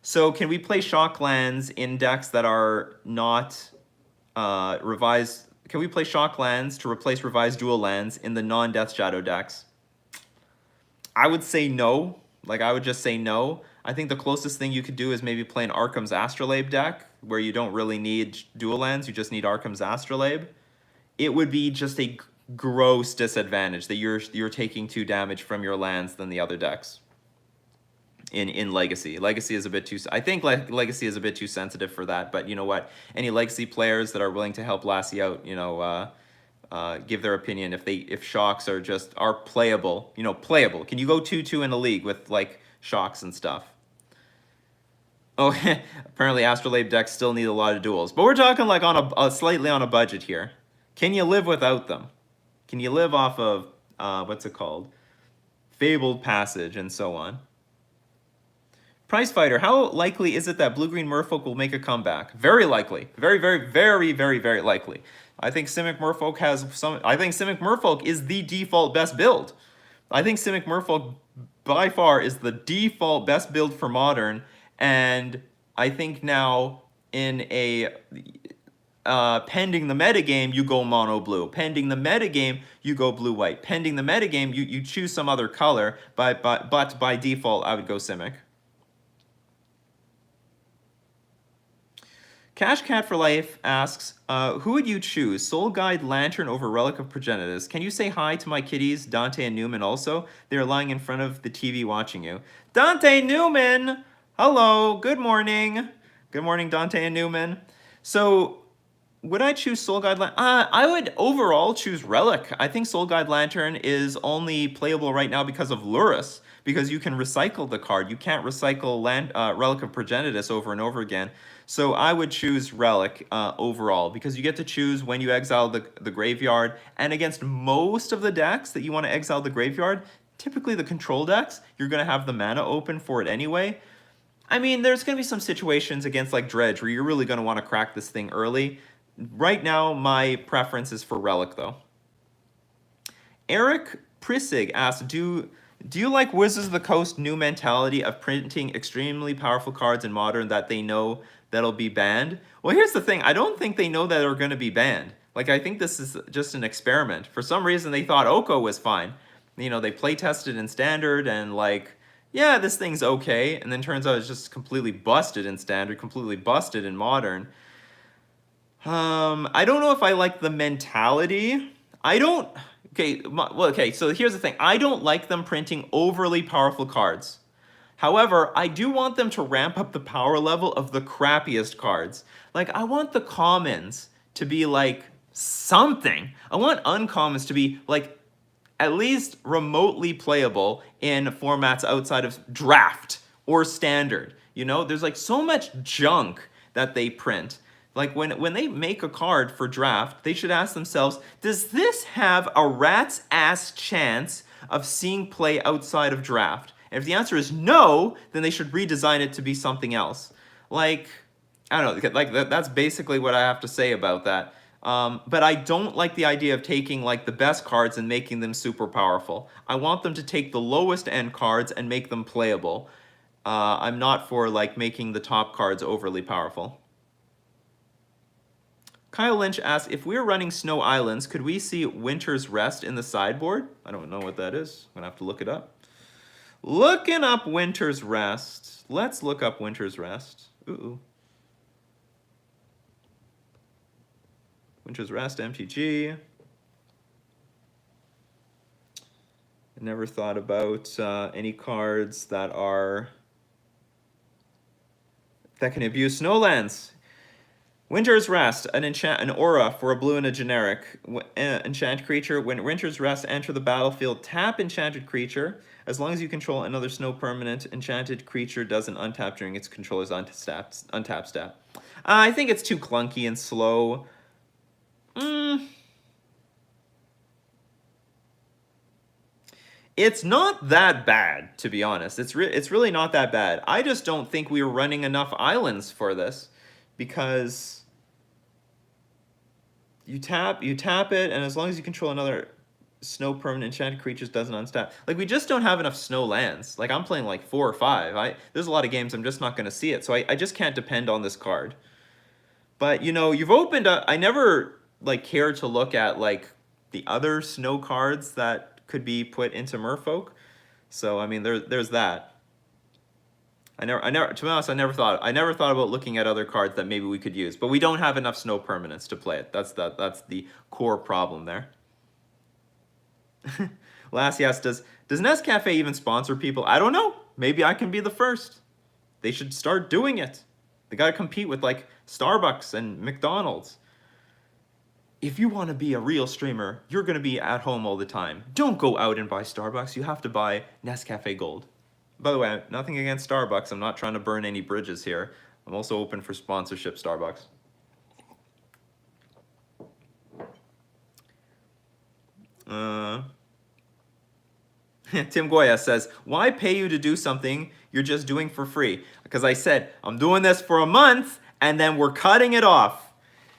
So can we play shock lands in decks that are not revised? Can we play shock lands to replace revised dual lands in the non-Death Shadow decks? I would say no. Like, I would just say no. I think the closest thing you could do is maybe play an Arkham's Astrolabe deck, where you don't really need dual lands, you just need Arkham's Astrolabe. It would be just a gross disadvantage that you're taking 2 damage from your lands than the other decks. In Legacy. Legacy is a bit too... I think Legacy is a bit too sensitive for that, but you know what? Any Legacy players that are willing to help Lassie out, you know... give their opinion if shocks are playable, you know, playable. Can you go 2-2 in a league with like shocks and stuff? Oh, apparently Astrolabe decks still need a lot of duels, but we're talking like on a slightly on a budget here. Can you live without them? Can you live off of what's it called? Fabled Passage and so on. Prize Fighter, how likely is it that blue-green Merfolk will make a comeback? Very likely. Very, very, very, very, very likely. I think Simic Merfolk I think Simic Merfolk is the default best build. I think Simic Merfolk by far is the default best build for Modern, and I think now in a pending the metagame, you go mono blue. Pending the metagame, you go blue white. Pending the metagame, you choose some other color, but by default, I would go Simic. Cash Cat for Life asks, who would you choose, Soul Guide Lantern over Relic of Progenitus? Can you say hi to my kitties, Dante and Newman also? They're lying in front of the TV watching you. Dante Newman! Hello, good morning. Good morning, Dante and Newman. So, would I choose Soul Guide Lantern? I would overall choose Relic. I think Soul Guide Lantern is only playable right now because of Lurrus, because you can recycle the card. You can't recycle Relic of Progenitus over and over again. So I would choose Relic overall, because you get to choose when you exile the graveyard, and against most of the decks that you want to exile the graveyard, typically the control decks, you're going to have the mana open for it anyway. I mean, there's going to be some situations against like Dredge where you're really going to want to crack this thing early. Right now, my preference is for Relic, though. Eric Prissig asks, do you like Wizards of the Coast new mentality of printing extremely powerful cards in Modern that they know that'll be banned? Well, here's the thing. I don't think they know that they're going to be banned. Like, I think this is just an experiment. For some reason, they thought Oko was fine. You know, they play tested in Standard and like, yeah, this thing's okay. And then turns out it's just completely busted in Standard, completely busted in Modern. I don't know if I like the mentality. Okay, so here's the thing. I don't like them printing overly powerful cards. However, I do want them to ramp up the power level of the crappiest cards. Like, I want the commons to be like something. I want uncommons to be like at least remotely playable in formats outside of Draft or Standard. You know, there's like so much junk that they print. Like, when they make a card for Draft, they should ask themselves, does this have a rat's ass chance of seeing play outside of Draft? And if the answer is no, then they should redesign it to be something else. Like, I don't know, like that's basically what I have to say about that. But I don't like the idea of taking like the best cards and making them super powerful. I want them to take the lowest end cards and make them playable. I'm not for like making the top cards overly powerful. Kyle Lynch asks, if we were running Snow Islands, could we see Winter's Rest in the sideboard? I don't know what that is. I'm gonna have to look it up. Looking up Winter's Rest. Let's look up Winter's Rest. Ooh. Winter's Rest, MTG. I never thought about any cards that can abuse Snowlands. Winter's Rest, an aura for a blue and a generic. Enchant creature. When Winter's Rest enter the battlefield, tap enchanted creature. As long as you control another snow permanent, enchanted creature doesn't untap during its controller's untap step. I think it's too clunky and slow. It's not that bad, to be honest. It's really not that bad. I just don't think we were running enough islands for this, because you tap it, and as long as you control another snow permanent, enchanted creatures doesn't unstap. Like, we just don't have enough snow lands. Like, I'm playing like 4 or 5. There's a lot of games I'm just not going to see it, so I just can't depend on this card. But, you know, you've opened up. I never like care to look at like the other snow cards that could be put into Merfolk. So I mean, there's that. To be honest, I never thought about looking at other cards that maybe we could use, but we don't have enough snow permanents to play it. That's the core problem there. Last, yes, does Nescafe even sponsor people? I don't know. Maybe I can be the first. They should start doing it. They gotta compete with like Starbucks and McDonald's. If you want to be a real streamer, you're going to be at home all the time. Don't go out and buy Starbucks. You have to buy Nescafe Gold. By the way, nothing against Starbucks. I'm not trying to burn any bridges here. I'm also open for sponsorship, Starbucks. Tim Goya says, why pay you to do something you're just doing for free? Because I said, I'm doing this for a month, and then we're cutting it off.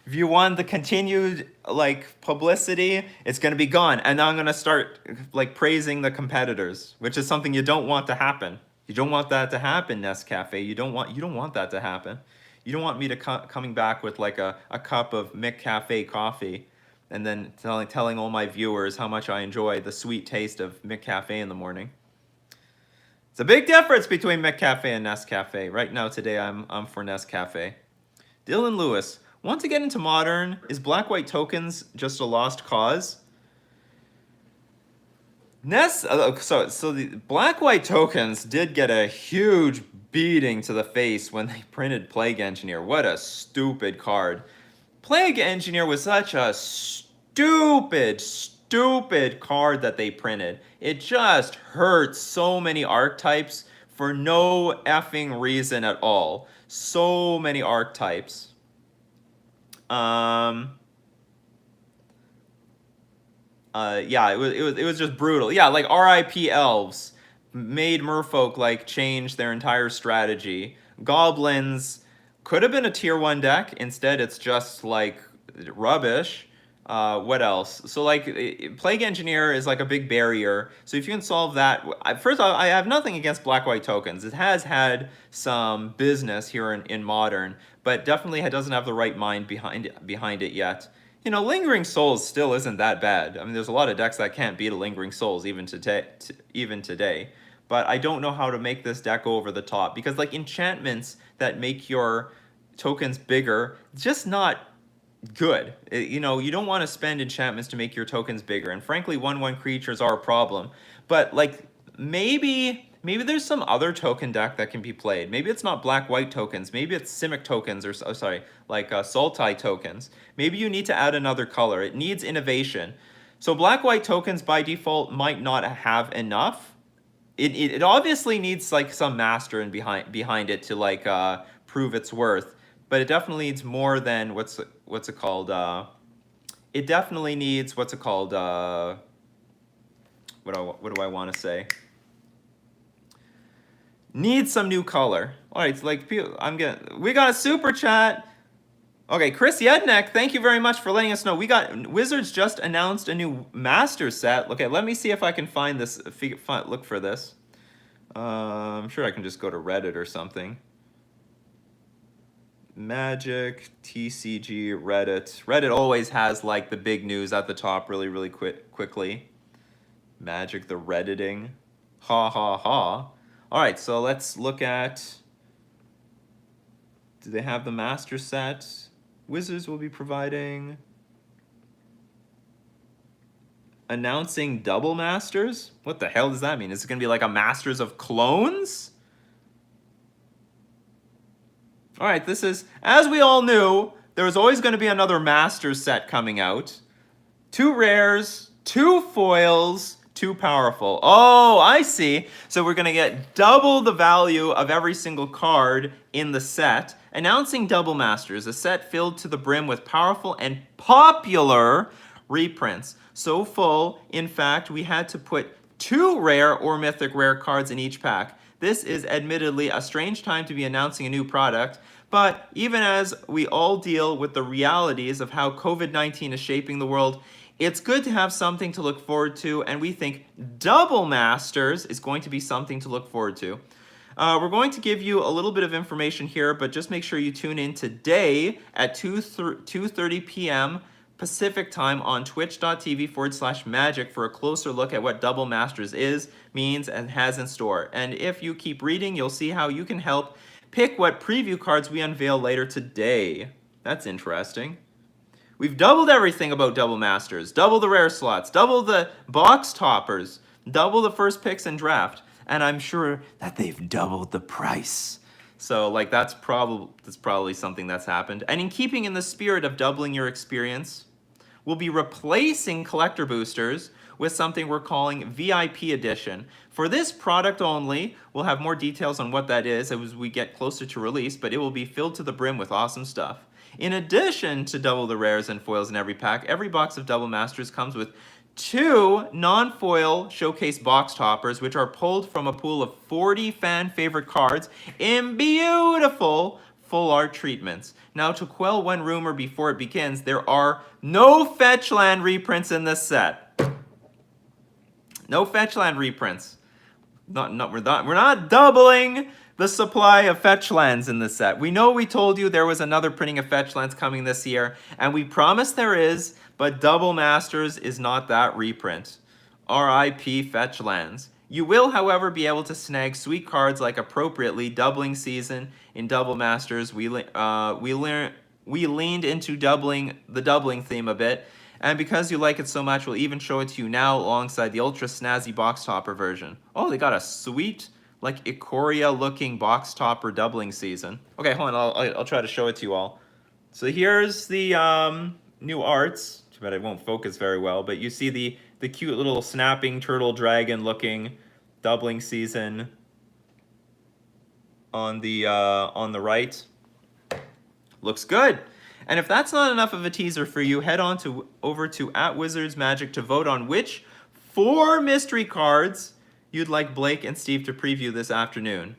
If you want the continued like publicity, it's going to be gone. And now I'm going to start like praising the competitors, which is something you don't want to happen. You don't want that to happen, Nescafe. You don't want that to happen. You don't want me to coming back with like a cup of McCafe coffee and then telling all my viewers how much I enjoy the sweet taste of McCafe in the morning. It's a big difference between McCafe and Nescafe. Right now, today, I'm for Nescafe. Dylan Lewis. Want to get into Modern? Is black-white tokens just a lost cause? So the black-white tokens did get a huge beating to the face when they printed Plague Engineer. What a stupid card. Plague Engineer was such a stupid card that they printed. It just hurt so many archetypes for no effing reason at all. So many archetypes. Yeah, it was just brutal. Yeah, like RIP Elves made Merfolk like change their entire strategy. Goblins could have been a tier 1 deck. Instead, it's just like rubbish. What else? So like Plague Engineer is like a big barrier. So if you can solve that, first of all, I have nothing against black-white tokens. It has had some business here in Modern, but definitely doesn't have the right mind behind it yet. You know, Lingering Souls still isn't that bad. I mean, there's a lot of decks that can't beat a Lingering Souls even today. But I don't know how to make this deck go over the top, because like enchantments that make your tokens bigger, just not good. You know, you don't want to spend enchantments to make your tokens bigger, and frankly 1/1 creatures are a problem. But like maybe there's some other token deck that can be played. Maybe it's not black-white tokens. Maybe it's Simic tokens, or Sultai tokens. Maybe you need to add another color. It needs innovation. So black-white tokens by default might not have enough. It obviously needs like some master behind it to like prove its worth. But it definitely needs more than what's it called? It definitely needs what do I want to say? Needs some new color. All right, like we got a super chat. Okay, Chris Yednek, thank you very much for letting us know. Wizards just announced a new master set. Okay, let me see if I can find this. Look for this. I'm sure I can just go to Reddit or something. Magic, TCG, Reddit. Reddit always has like the big news at the top really quickly. Magic, the Redditing. Ha ha ha. All right, so let's look at, do they have the master set? Wizards will be providing, announcing double masters? What the hell does that mean? Is it going to be like a masters of clones? All right, this is, as we all knew, there was always going to be another masters set coming out. 2 rares, 2 foils, 2 powerful. Oh, I see. So we're going to get double the value of every single card in the set. Announcing Double Masters, a set filled to the brim with powerful and popular reprints. So full, in fact, we had to put 2 rare or mythic rare cards in each pack. This is admittedly a strange time to be announcing a new product, but even as we all deal with the realities of how COVID-19 is shaping the world, it's good to have something to look forward to, and we think Double Masters is going to be something to look forward to. We're going to give you a little bit of information here, but just make sure you tune in today at 2:30 p.m. Pacific time on twitch.tv/magic for a closer look at what Double Masters is, means, and has in store. And if you keep reading, you'll see how you can help pick what preview cards we unveil later today. That's interesting. We've doubled everything about Double Masters. Double the rare slots, double the box toppers, double the first picks in draft. And I'm sure that they've doubled the price. So like that's probably something that's happened. And in keeping in the spirit of doubling your experience, we'll be replacing collector boosters with something we're calling VIP Edition. For this product only, we'll have more details on what that is as we get closer to release, but it will be filled to the brim with awesome stuff. In addition to double the rares and foils in every pack, every box of Double Masters comes with 2 non-foil showcase box toppers, which are pulled from a pool of 40 fan favorite cards in beautiful full art treatments. Now, to quell one rumor before it begins, there are no fetch land reprints in this set. No fetch land reprints. We're not doubling the supply of fetch lands in this set. We know we told you there was another printing of fetch lands coming this year, and we promise there is, but Double Masters is not that reprint. R.I.P. fetch lands. You will, however, be able to snag sweet cards like appropriately Doubling Season in Double Masters. We leaned into the doubling theme a bit, and because you like it so much, we'll even show it to you now alongside the ultra snazzy box topper version. Oh, they got a sweet, like Ikoria looking box topper Doubling Season. Okay, hold on, I'll try to show it to you all. So here's the new arts. Too bad it won't focus very well, but you see the cute little snapping turtle dragon looking Doubling Season on the right. Looks good. And if that's not enough of a teaser for you, head on over to @WizardsMagic to vote on which 4 mystery cards you'd like Blake and Steve to preview this afternoon.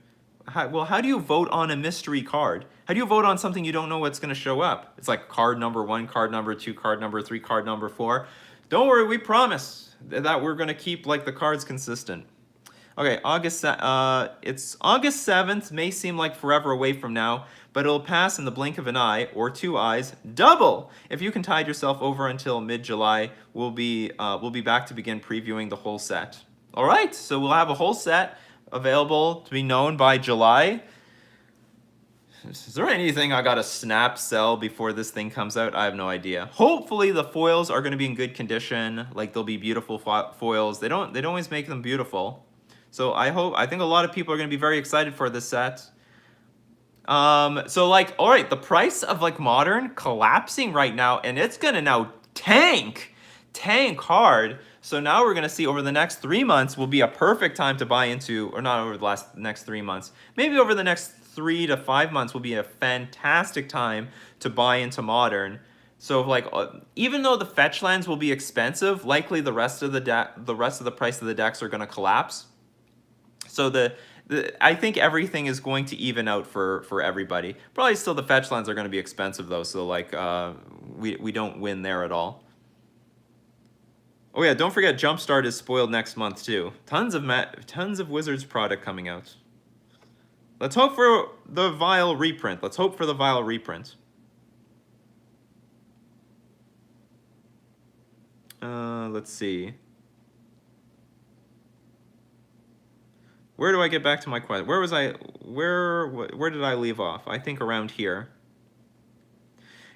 How do you vote on a mystery card? How do you vote on something you don't know what's going to show up? It's like card number 1, card number 2, card number 3, card number 4. Don't worry, we promise that we're going to keep like the cards consistent. Okay, it's August 7th. May seem like forever away from now, but it'll pass in the blink of an eye, or 2 eyes, double. If you can tide yourself over until mid-July, we'll be back to begin previewing the whole set. All right, so we'll have a whole set available to be known by July. Is there anything I gotta snap sell before this thing comes out? I have no idea. Hopefully the foils are gonna be in good condition. Like they'll be beautiful foils. They don't always make them beautiful. So I think a lot of people are gonna be very excited for this set. So like, all right, the price of like Modern collapsing right now, and it's gonna now tank hard. So now we're gonna see over the next 3 months will be a perfect time to buy into, or not over the next 3 months, maybe over the next 3 to 5 months will be a fantastic time to buy into Modern. So like, even though the fetch lands will be expensive, likely the rest of the price of the decks are gonna collapse. So I think everything is going to even out for everybody. Probably still the fetch lands are going to be expensive though, so like we don't win there at all. Oh yeah, don't forget Jumpstart is spoiled next month too. Tons of Wizards product coming out. Let's hope for the Vile reprint. Let's hope for the Vile reprint. Let's see. Where do I get back to my question? Where was I? Where did I leave off? I think around here.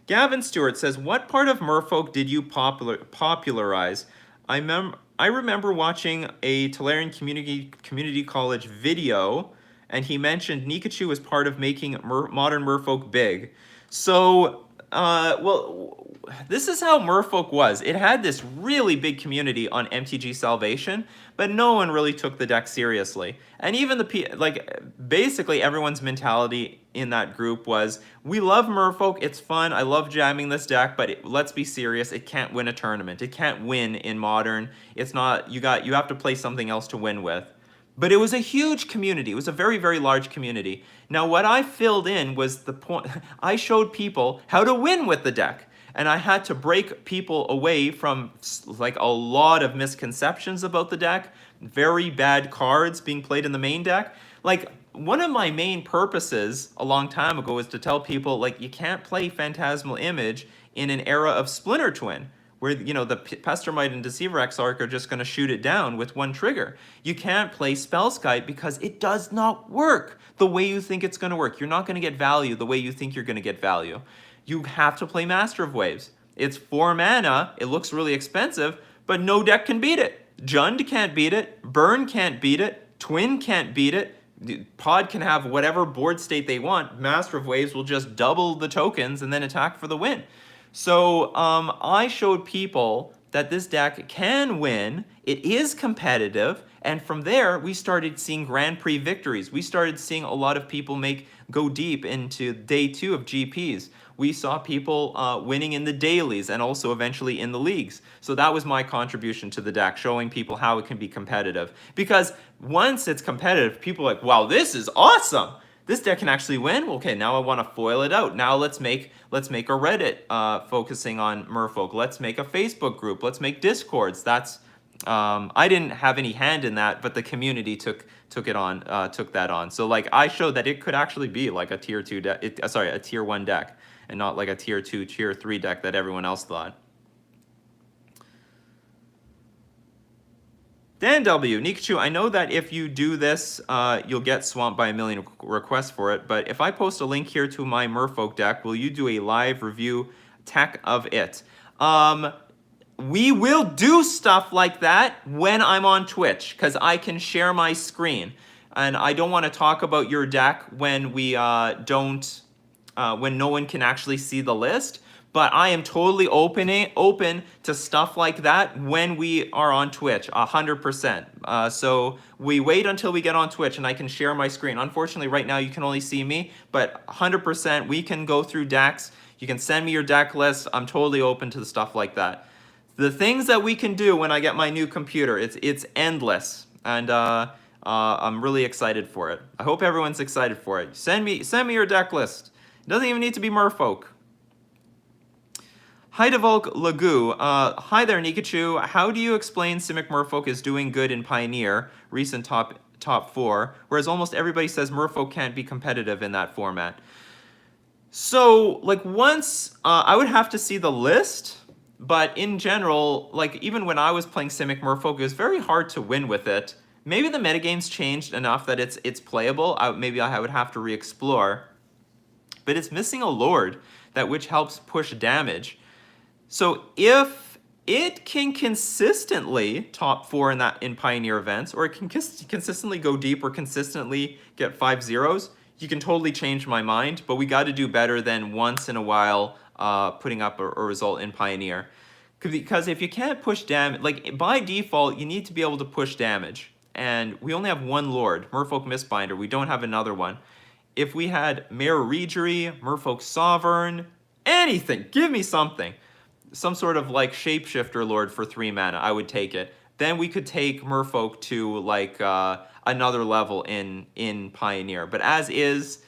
Gavin Stewart says, "What part of Merfolk did you popularize? I remember watching a Tolarian Community College video, and he mentioned Nikachu was part of making modern Merfolk big." So, well, this is how Merfolk was. It had this really big community on MTG Salvation, but no one really took the deck seriously. And even basically everyone's mentality in that group was, we love Merfolk, it's fun, I love jamming this deck, but let's be serious, it can't win a tournament. It can't win in Modern. It's not, you have to play something else to win with. But it was a huge community. It was a very, very large community. Now, what I filled in was the point. I showed people how to win with the deck. And I had to break people away from like a lot of misconceptions about the deck, very bad cards being played in the main deck. Like, one of my main purposes a long time ago was to tell people, like, you can't play Phantasmal Image in an era of Splinter Twin, where, you know, the Pestermite and Deceiver Exarch are just going to shoot it down with one trigger. You can't play Spellskite because it does not work the way you think it's going to work. You're not going to get value the way you think you're going to get value. You have to play Master of Waves. It's 4 mana, it looks really expensive, but no deck can beat it. Jund can't beat it, Burn can't beat it, Twin can't beat it, Pod can have whatever board state they want. Master of Waves will just double the tokens and then attack for the win. So I showed people that this deck can win, it is competitive, and from there we started seeing Grand Prix victories. We started seeing a lot of people go deep into day 2 of GPs. We saw people winning in the dailies and also eventually in the leagues. So that was my contribution to the deck, showing people how it can be competitive. Because once it's competitive, people are like, wow, this is awesome. This deck can actually win. Okay, now I want to foil it out. Now let's make a Reddit focusing on Merfolk. Let's make a Facebook group. Let's make Discords. That's I didn't have any hand in that, but the community took that on. So like I showed that it could actually be like a tier 2 deck, a tier 1 deck, and not like a tier 2, tier 3 deck that everyone else thought. Dan W. Nikachu, I know that if you do this, you'll get swamped by a million requests for it, but if I post a link here to my Merfolk deck, will you do a live review tech of it? We will do stuff like that when I'm on Twitch, because I can share my screen. And I don't want to talk about your deck when we when no one can actually see the list. But I am totally open to stuff like that when we are on Twitch, 100%. So we wait until we get on Twitch and I can share my screen. Unfortunately, right now you can only see me, but 100% we can go through decks. You can send me your deck list. I'm totally open to the stuff like that. The things that we can do when I get my new computer, it's endless, and I'm really excited for it. I hope everyone's excited for it. Send me your deck list. It doesn't even need to be Merfolk. Heidevolk Lagu, hi there Nikachu. How do you explain Simic Merfolk is doing good in Pioneer, recent top 4, whereas almost everybody says Merfolk can't be competitive in that format? So like once I would have to see the list. But in general, like even when I was playing Simic Merfolk, it was very hard to win with it. Maybe the metagame's changed enough that it's playable. Maybe I would have to re-explore. But it's missing a Lord, which helps push damage. So if it can consistently top 4 in Pioneer events, or it can consistently go deep or consistently get 5-0s, you can totally change my mind. But we got to do better than once in a while putting up a result in Pioneer. Because if you can't push damage, like by default, you need to be able to push damage. And we only have one Lord, Merfolk Mistbinder. We don't have another one. If we had Mare Regery, Merfolk Sovereign, anything, give me something. Some sort of like Shapeshifter Lord for 3 mana, I would take it. Then we could take Merfolk to like another level in Pioneer. But as is,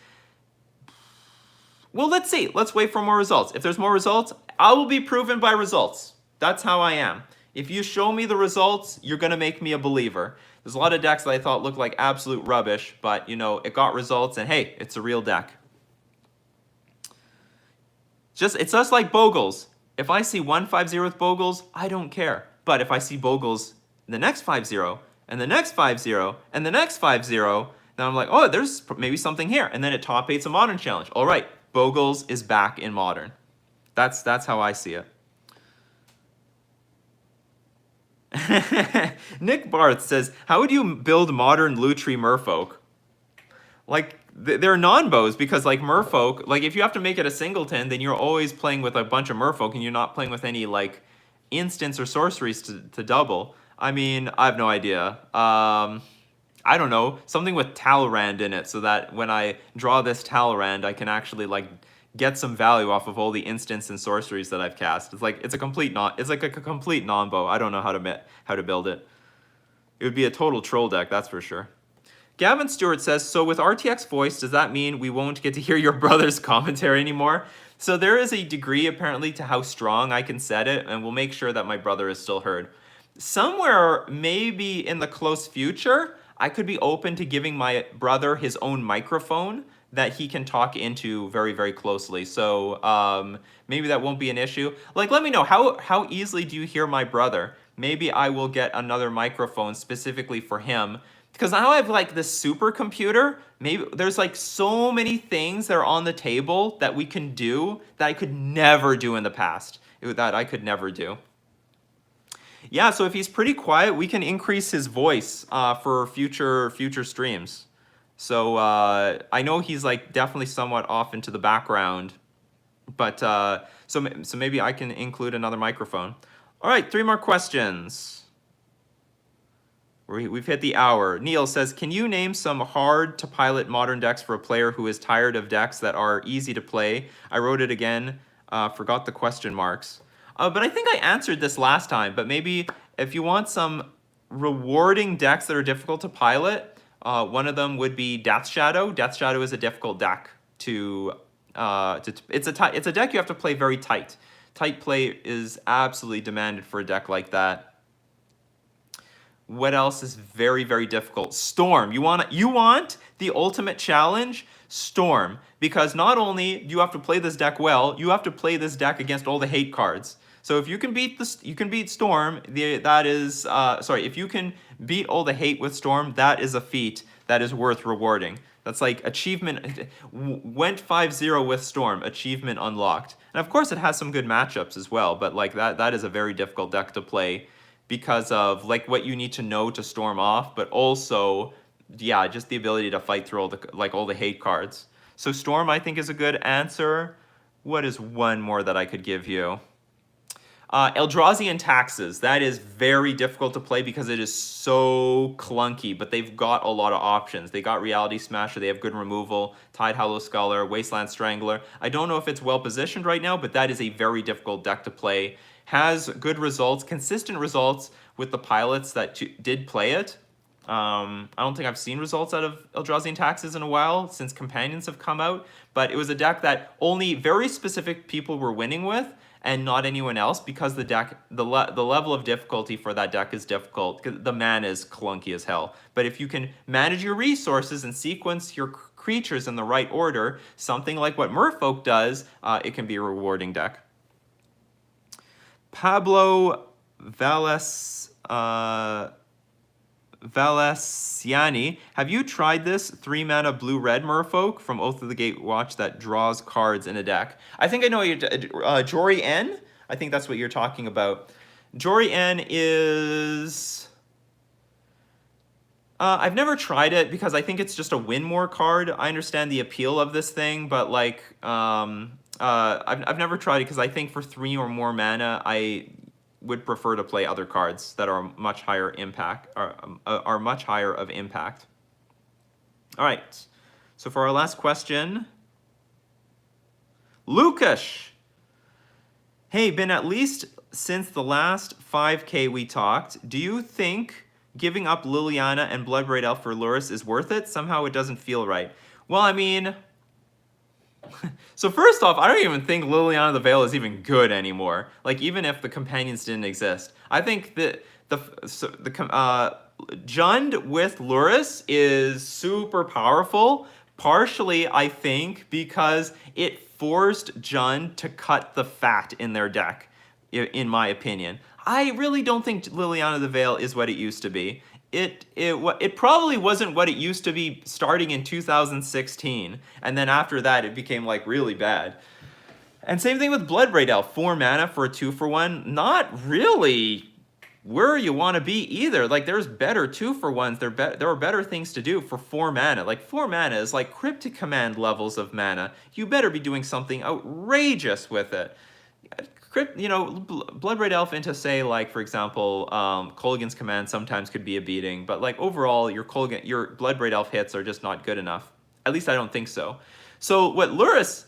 well, let's see. Let's wait for more results. If there's more results, I will be proven by results. That's how I am. If you show me the results, you're going to make me a believer. There's a lot of decks that I thought looked like absolute rubbish, but, you know, it got results, and hey, it's a real deck. It's just like Bogles. If I see 150 with Bogles, I don't care. But if I see Bogles the next 50, and the next 50, and the next 50, then I'm like, oh, there's maybe something here. And then it top 8's a Modern Challenge. All right, Bogles is back in Modern. That's how I see it. Nick Barth says, how would you build Modern Lutri Merfolk? Like, they're non-bows, because like Merfolk, like if you have to make it a singleton, then you're always playing with a bunch of Merfolk and you're not playing with any like instants or sorceries to double. I mean, I have no idea. I don't know, something with Talrand in it, so that when I draw this Talrand, I can actually like get some value off of all the instants and sorceries that I've cast. It's like a complete non-bow. I don't know how to build it. It would be a total troll deck, that's for sure. Gavin Stewart says, so with RTX voice, does that mean we won't get to hear your brother's commentary anymore? So there is a degree, apparently, to how strong I can set it, and we'll make sure that my brother is still heard. Somewhere, maybe in the close future, I could be open to giving my brother his own microphone that he can talk into very, very closely. So maybe that won't be an issue. Like, let me know, how easily do you hear my brother? Maybe I will get another microphone specifically for him. Because now I have like this supercomputer, maybe there's like so many things that are on the table that we can do that I could never do in the past. That I could never do. Yeah, so if he's pretty quiet, we can increase his voice for future streams. So I know he's like definitely somewhat off into the background, but so maybe I can include another microphone. All right, 3 more questions. We've hit the hour. Neil says, can you name some hard to pilot modern decks for a player who is tired of decks that are easy to play? I wrote it again, forgot the question marks. But I think I answered this last time, but maybe if you want some rewarding decks that are difficult to pilot, one of them would be Death Shadow. Death Shadow is a difficult deck it's a deck you have to play very tight. Tight play is absolutely demanded for a deck like that. What else is very, very difficult? Storm. You want the ultimate challenge? Storm. Because not only do you have to play this deck well, you have to play this deck against all the hate cards. So if you can beat Storm, if you can beat all the hate with Storm, that is a feat that is worth rewarding. That's like achievement. Went 5-0 with Storm, achievement unlocked. And of course it has some good matchups as well, but like that is a very difficult deck to play because of like what you need to know to storm off, but also, yeah, just the ability to fight through all the hate cards. So Storm, I think, is a good answer. What is one more that I could give you? Eldrazi Taxes. That is very difficult to play because it is so clunky, but they've got a lot of options. They got Reality Smasher, they have good removal, Tide Hollow Sculler, Wasteland Strangler. I don't know if it's well positioned right now, but that is a very difficult deck to play. Has good results, consistent results with the pilots that did play it. I don't think I've seen results out of Eldrazi Taxes in a while since Companions have come out, but it was a deck that only very specific people were winning with and not anyone else because the level of difficulty for that deck is difficult. The mana is clunky as hell. But if you can manage your resources and sequence your creatures in the right order, something like what Merfolk does, it can be a rewarding deck. Pablo Valesiani, have you tried this 3-mana blue-red Merfolk from Oath of the Gatewatch that draws cards in a deck? I think I know what Jory N? I think that's what you're talking about. Jory N is... I've never tried it because I think it's just a win more card. I understand the appeal of this thing, but like, I've never tried it because I think for 3 or more mana, I would prefer to play other cards that are much higher impact, are much higher of impact. All right, so for our last question, Lukash. Hey, been at least since the last 5K we talked, do you think giving up Liliana and Bloodbraid Elf for Lurrus is worth it? Somehow it doesn't feel right. Well, I mean, so first off, I don't even think Liliana the Veil is even good anymore. Like, even if the companions didn't exist. I think that Jund with Lurrus is super powerful, partially, I think, because it forced Jund to cut the fat in their deck, in my opinion. I really don't think Liliana the Veil is what it used to be. It probably wasn't what it used to be starting in 2016, and then after that it became like really bad. And same thing with Bloodbraid Elf, 4 mana for a 2-for-1. Not really where you want to be either. Like, there's better 2-for-1s. There are better things to do for 4 mana. Like, 4 mana is like Cryptic Command levels of mana. You better be doing something outrageous with it. Bloodbraid Elf into, say, like, for example, Kolaghan's Command sometimes could be a beating, but like overall, your Bloodbraid Elf hits are just not good enough. At least I don't think so. So what Lurrus,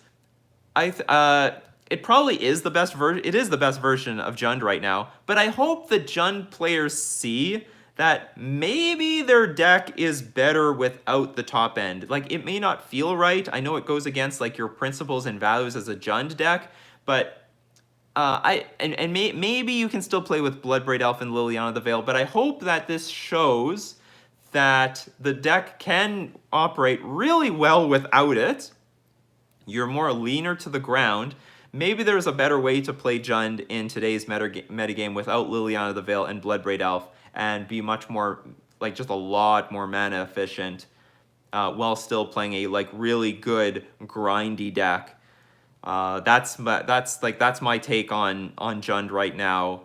it probably is the best version. It is the best version of Jund right now, but I hope the Jund players see that maybe their deck is better without the top end. Like, it may not feel right. I know it goes against like your principles and values as a Jund deck, but maybe you can still play with Bloodbraid Elf and Liliana the Veil, but I hope that this shows that the deck can operate really well without it. You're more leaner to the ground. Maybe there's a better way to play Jund in today's metagame without Liliana the Veil and Bloodbraid Elf and be much more, like, just a lot more mana efficient while still playing a like really good grindy deck. That's my take on Jund right now.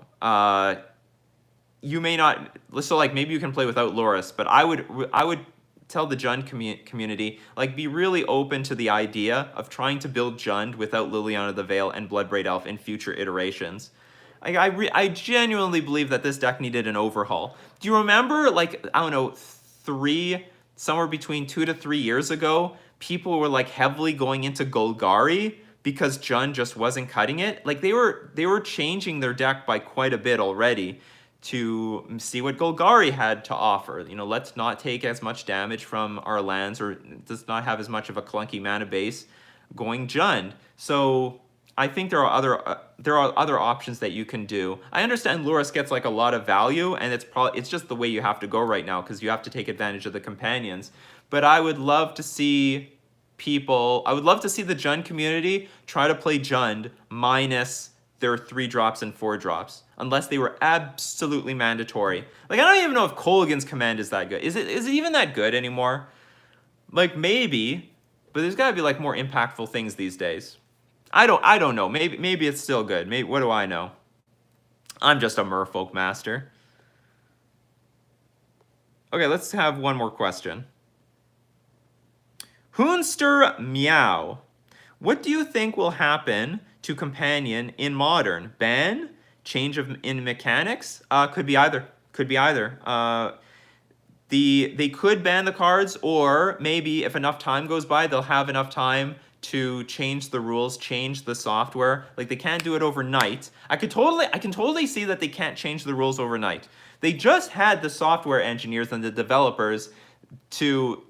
You may not, so like maybe you can play without Lurrus, but I would tell the Jund community, like, be really open to the idea of trying to build Jund without Liliana the Veil and Bloodbraid Elf in future iterations. I genuinely believe that this deck needed an overhaul. Do you remember, like, I don't know, somewhere between 2 to 3 years ago, people were like heavily going into Golgari because Jund just wasn't cutting it? Like, they were changing their deck by quite a bit already to see what Golgari had to offer. You know, let's not take as much damage from our lands, or does not have as much of a clunky mana base, going Jund. So I think there are other options that you can do. I understand Lurrus gets like a lot of value, and it's just the way you have to go right now because you have to take advantage of the companions. But I would love to see the Jund community try to play Jund minus their 3-drops and 4-drops, unless they were absolutely mandatory. Like, I don't even know if Kolaghan's Command is that good. Is it even that good anymore? Like, maybe, but there's gotta be like more impactful things these days. I don't know. Maybe it's still good. Maybe, what do I know? I'm just a Merfolk master. Okay, let's have one more question. Hoonster Meow. What do you think will happen to Companion in Modern? Ban? Change in mechanics? Could be either. They could ban the cards, or maybe if enough time goes by, they'll have enough time to change the rules, change the software. Like, they can't do it overnight. I can totally see that they can't change the rules overnight. They just had the software engineers and the developers to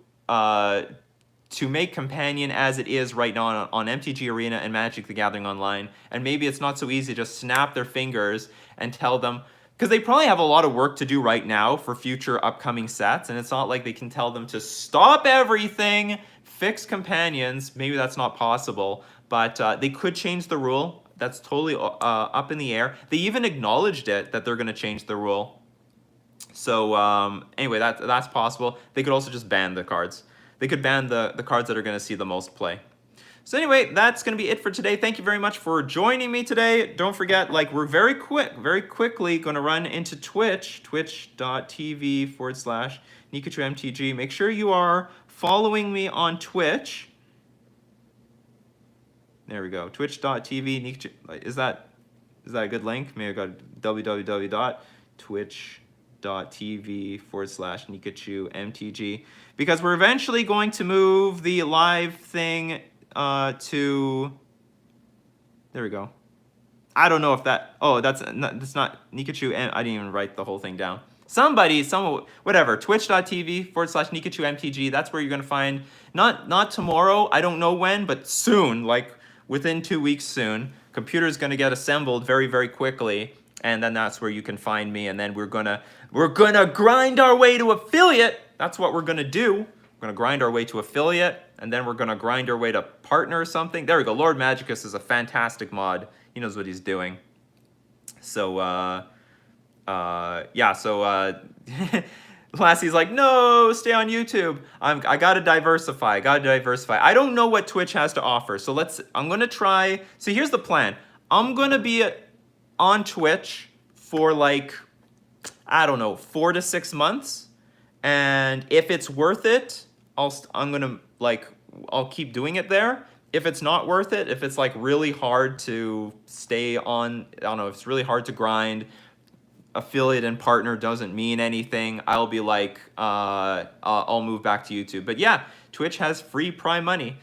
make Companion as it is right now on MTG Arena and Magic the Gathering Online. And maybe it's not so easy to just snap their fingers and tell them, because they probably have a lot of work to do right now for future upcoming sets, and it's not like they can tell them to stop everything, fix Companions. Maybe that's not possible, but they could change the rule. That's totally up in the air. They even acknowledged it, that they're going to change the rule. So anyway, that's possible. They could also just ban the cards. They could ban the cards that are going to see the most play. So anyway, that's going to be it for today. Thank you very much for joining me today. Don't forget, like, we're very quickly going to run into Twitch, twitch.tv/NikachuMTG. Make sure you are following me on Twitch. There we go. Twitch.tv. Nikachu. Is that a good link? Maybe I got www.twitch.tv/NikachuMTG, because we're eventually going to move the live thing to, there we go. I don't know if that, that's not Nikachu, and I didn't even write the whole thing down. Whatever, twitch.tv/NikachuMTG. That's where you're going to find, not tomorrow, I don't know when, but soon, like within 2 weeks soon. Computer's going to get assembled very, very quickly. and then that's where you can find me. And then we're gonna grind our way to affiliate. That's what we're gonna do. We're gonna grind our way to affiliate, and then we're gonna grind our way to partner or something. There we go. Lord Magicus is a fantastic mod. He knows what he's doing. So yeah. So Lassie's like, no, stay on YouTube. I gotta diversify. I don't know what Twitch has to offer. So I'm gonna try. So here's the plan. I'm gonna be on Twitch for like, I don't know, 4 to 6 months. And if it's worth it, I'll keep doing it there. If it's not worth it, if it's like really hard to stay on, I don't know, if it's really hard to grind, affiliate and partner doesn't mean anything, I'll be like, I'll move back to YouTube. But yeah, Twitch has free Prime money.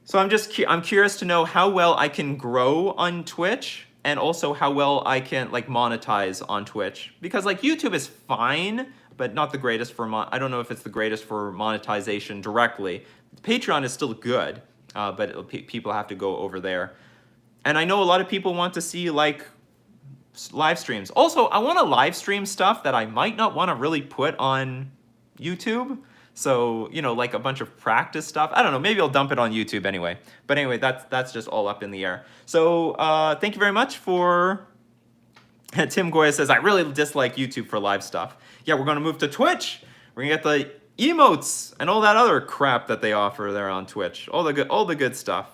So I'm curious to know how well I can grow on Twitch, and also how well I can like monetize on Twitch. Because like YouTube is fine, but not the greatest for, I don't know if it's the greatest for monetization directly. Patreon is still good, but people have to go over there. And I know a lot of people want to see like live streams. Also, I want to live stream stuff that I might not want to really put on YouTube. So, you know, like a bunch of practice stuff. I don't know, maybe I'll dump it on YouTube anyway. But anyway, that's just all up in the air. So, thank you very much for... Tim Goya says, I really dislike YouTube for live stuff. Yeah, we're going to move to Twitch. We're going to get the emotes and all that other crap that they offer there on Twitch. All the good stuff.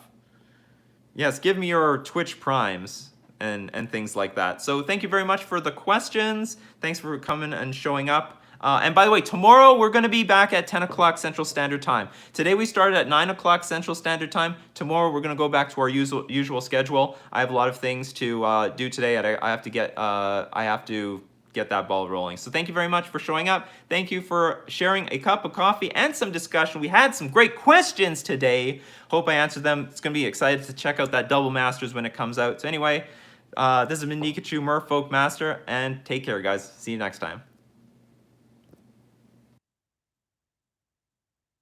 Yes, give me your Twitch primes and things like that. So thank you very much for the questions. Thanks for coming and showing up. And by the way, tomorrow we're going to be back at 10 o'clock Central Standard Time. Today we started at 9 o'clock Central Standard Time. Tomorrow we're going to go back to our usual schedule. I have a lot of things to do today. I have to get that ball rolling. So thank you very much for showing up. Thank you for sharing a cup of coffee and some discussion. We had some great questions today. Hope I answered them. It's going to be excited to check out that Double Masters when it comes out. So anyway, this has been Nikachu Merfolk Master, and take care, guys. See you next time.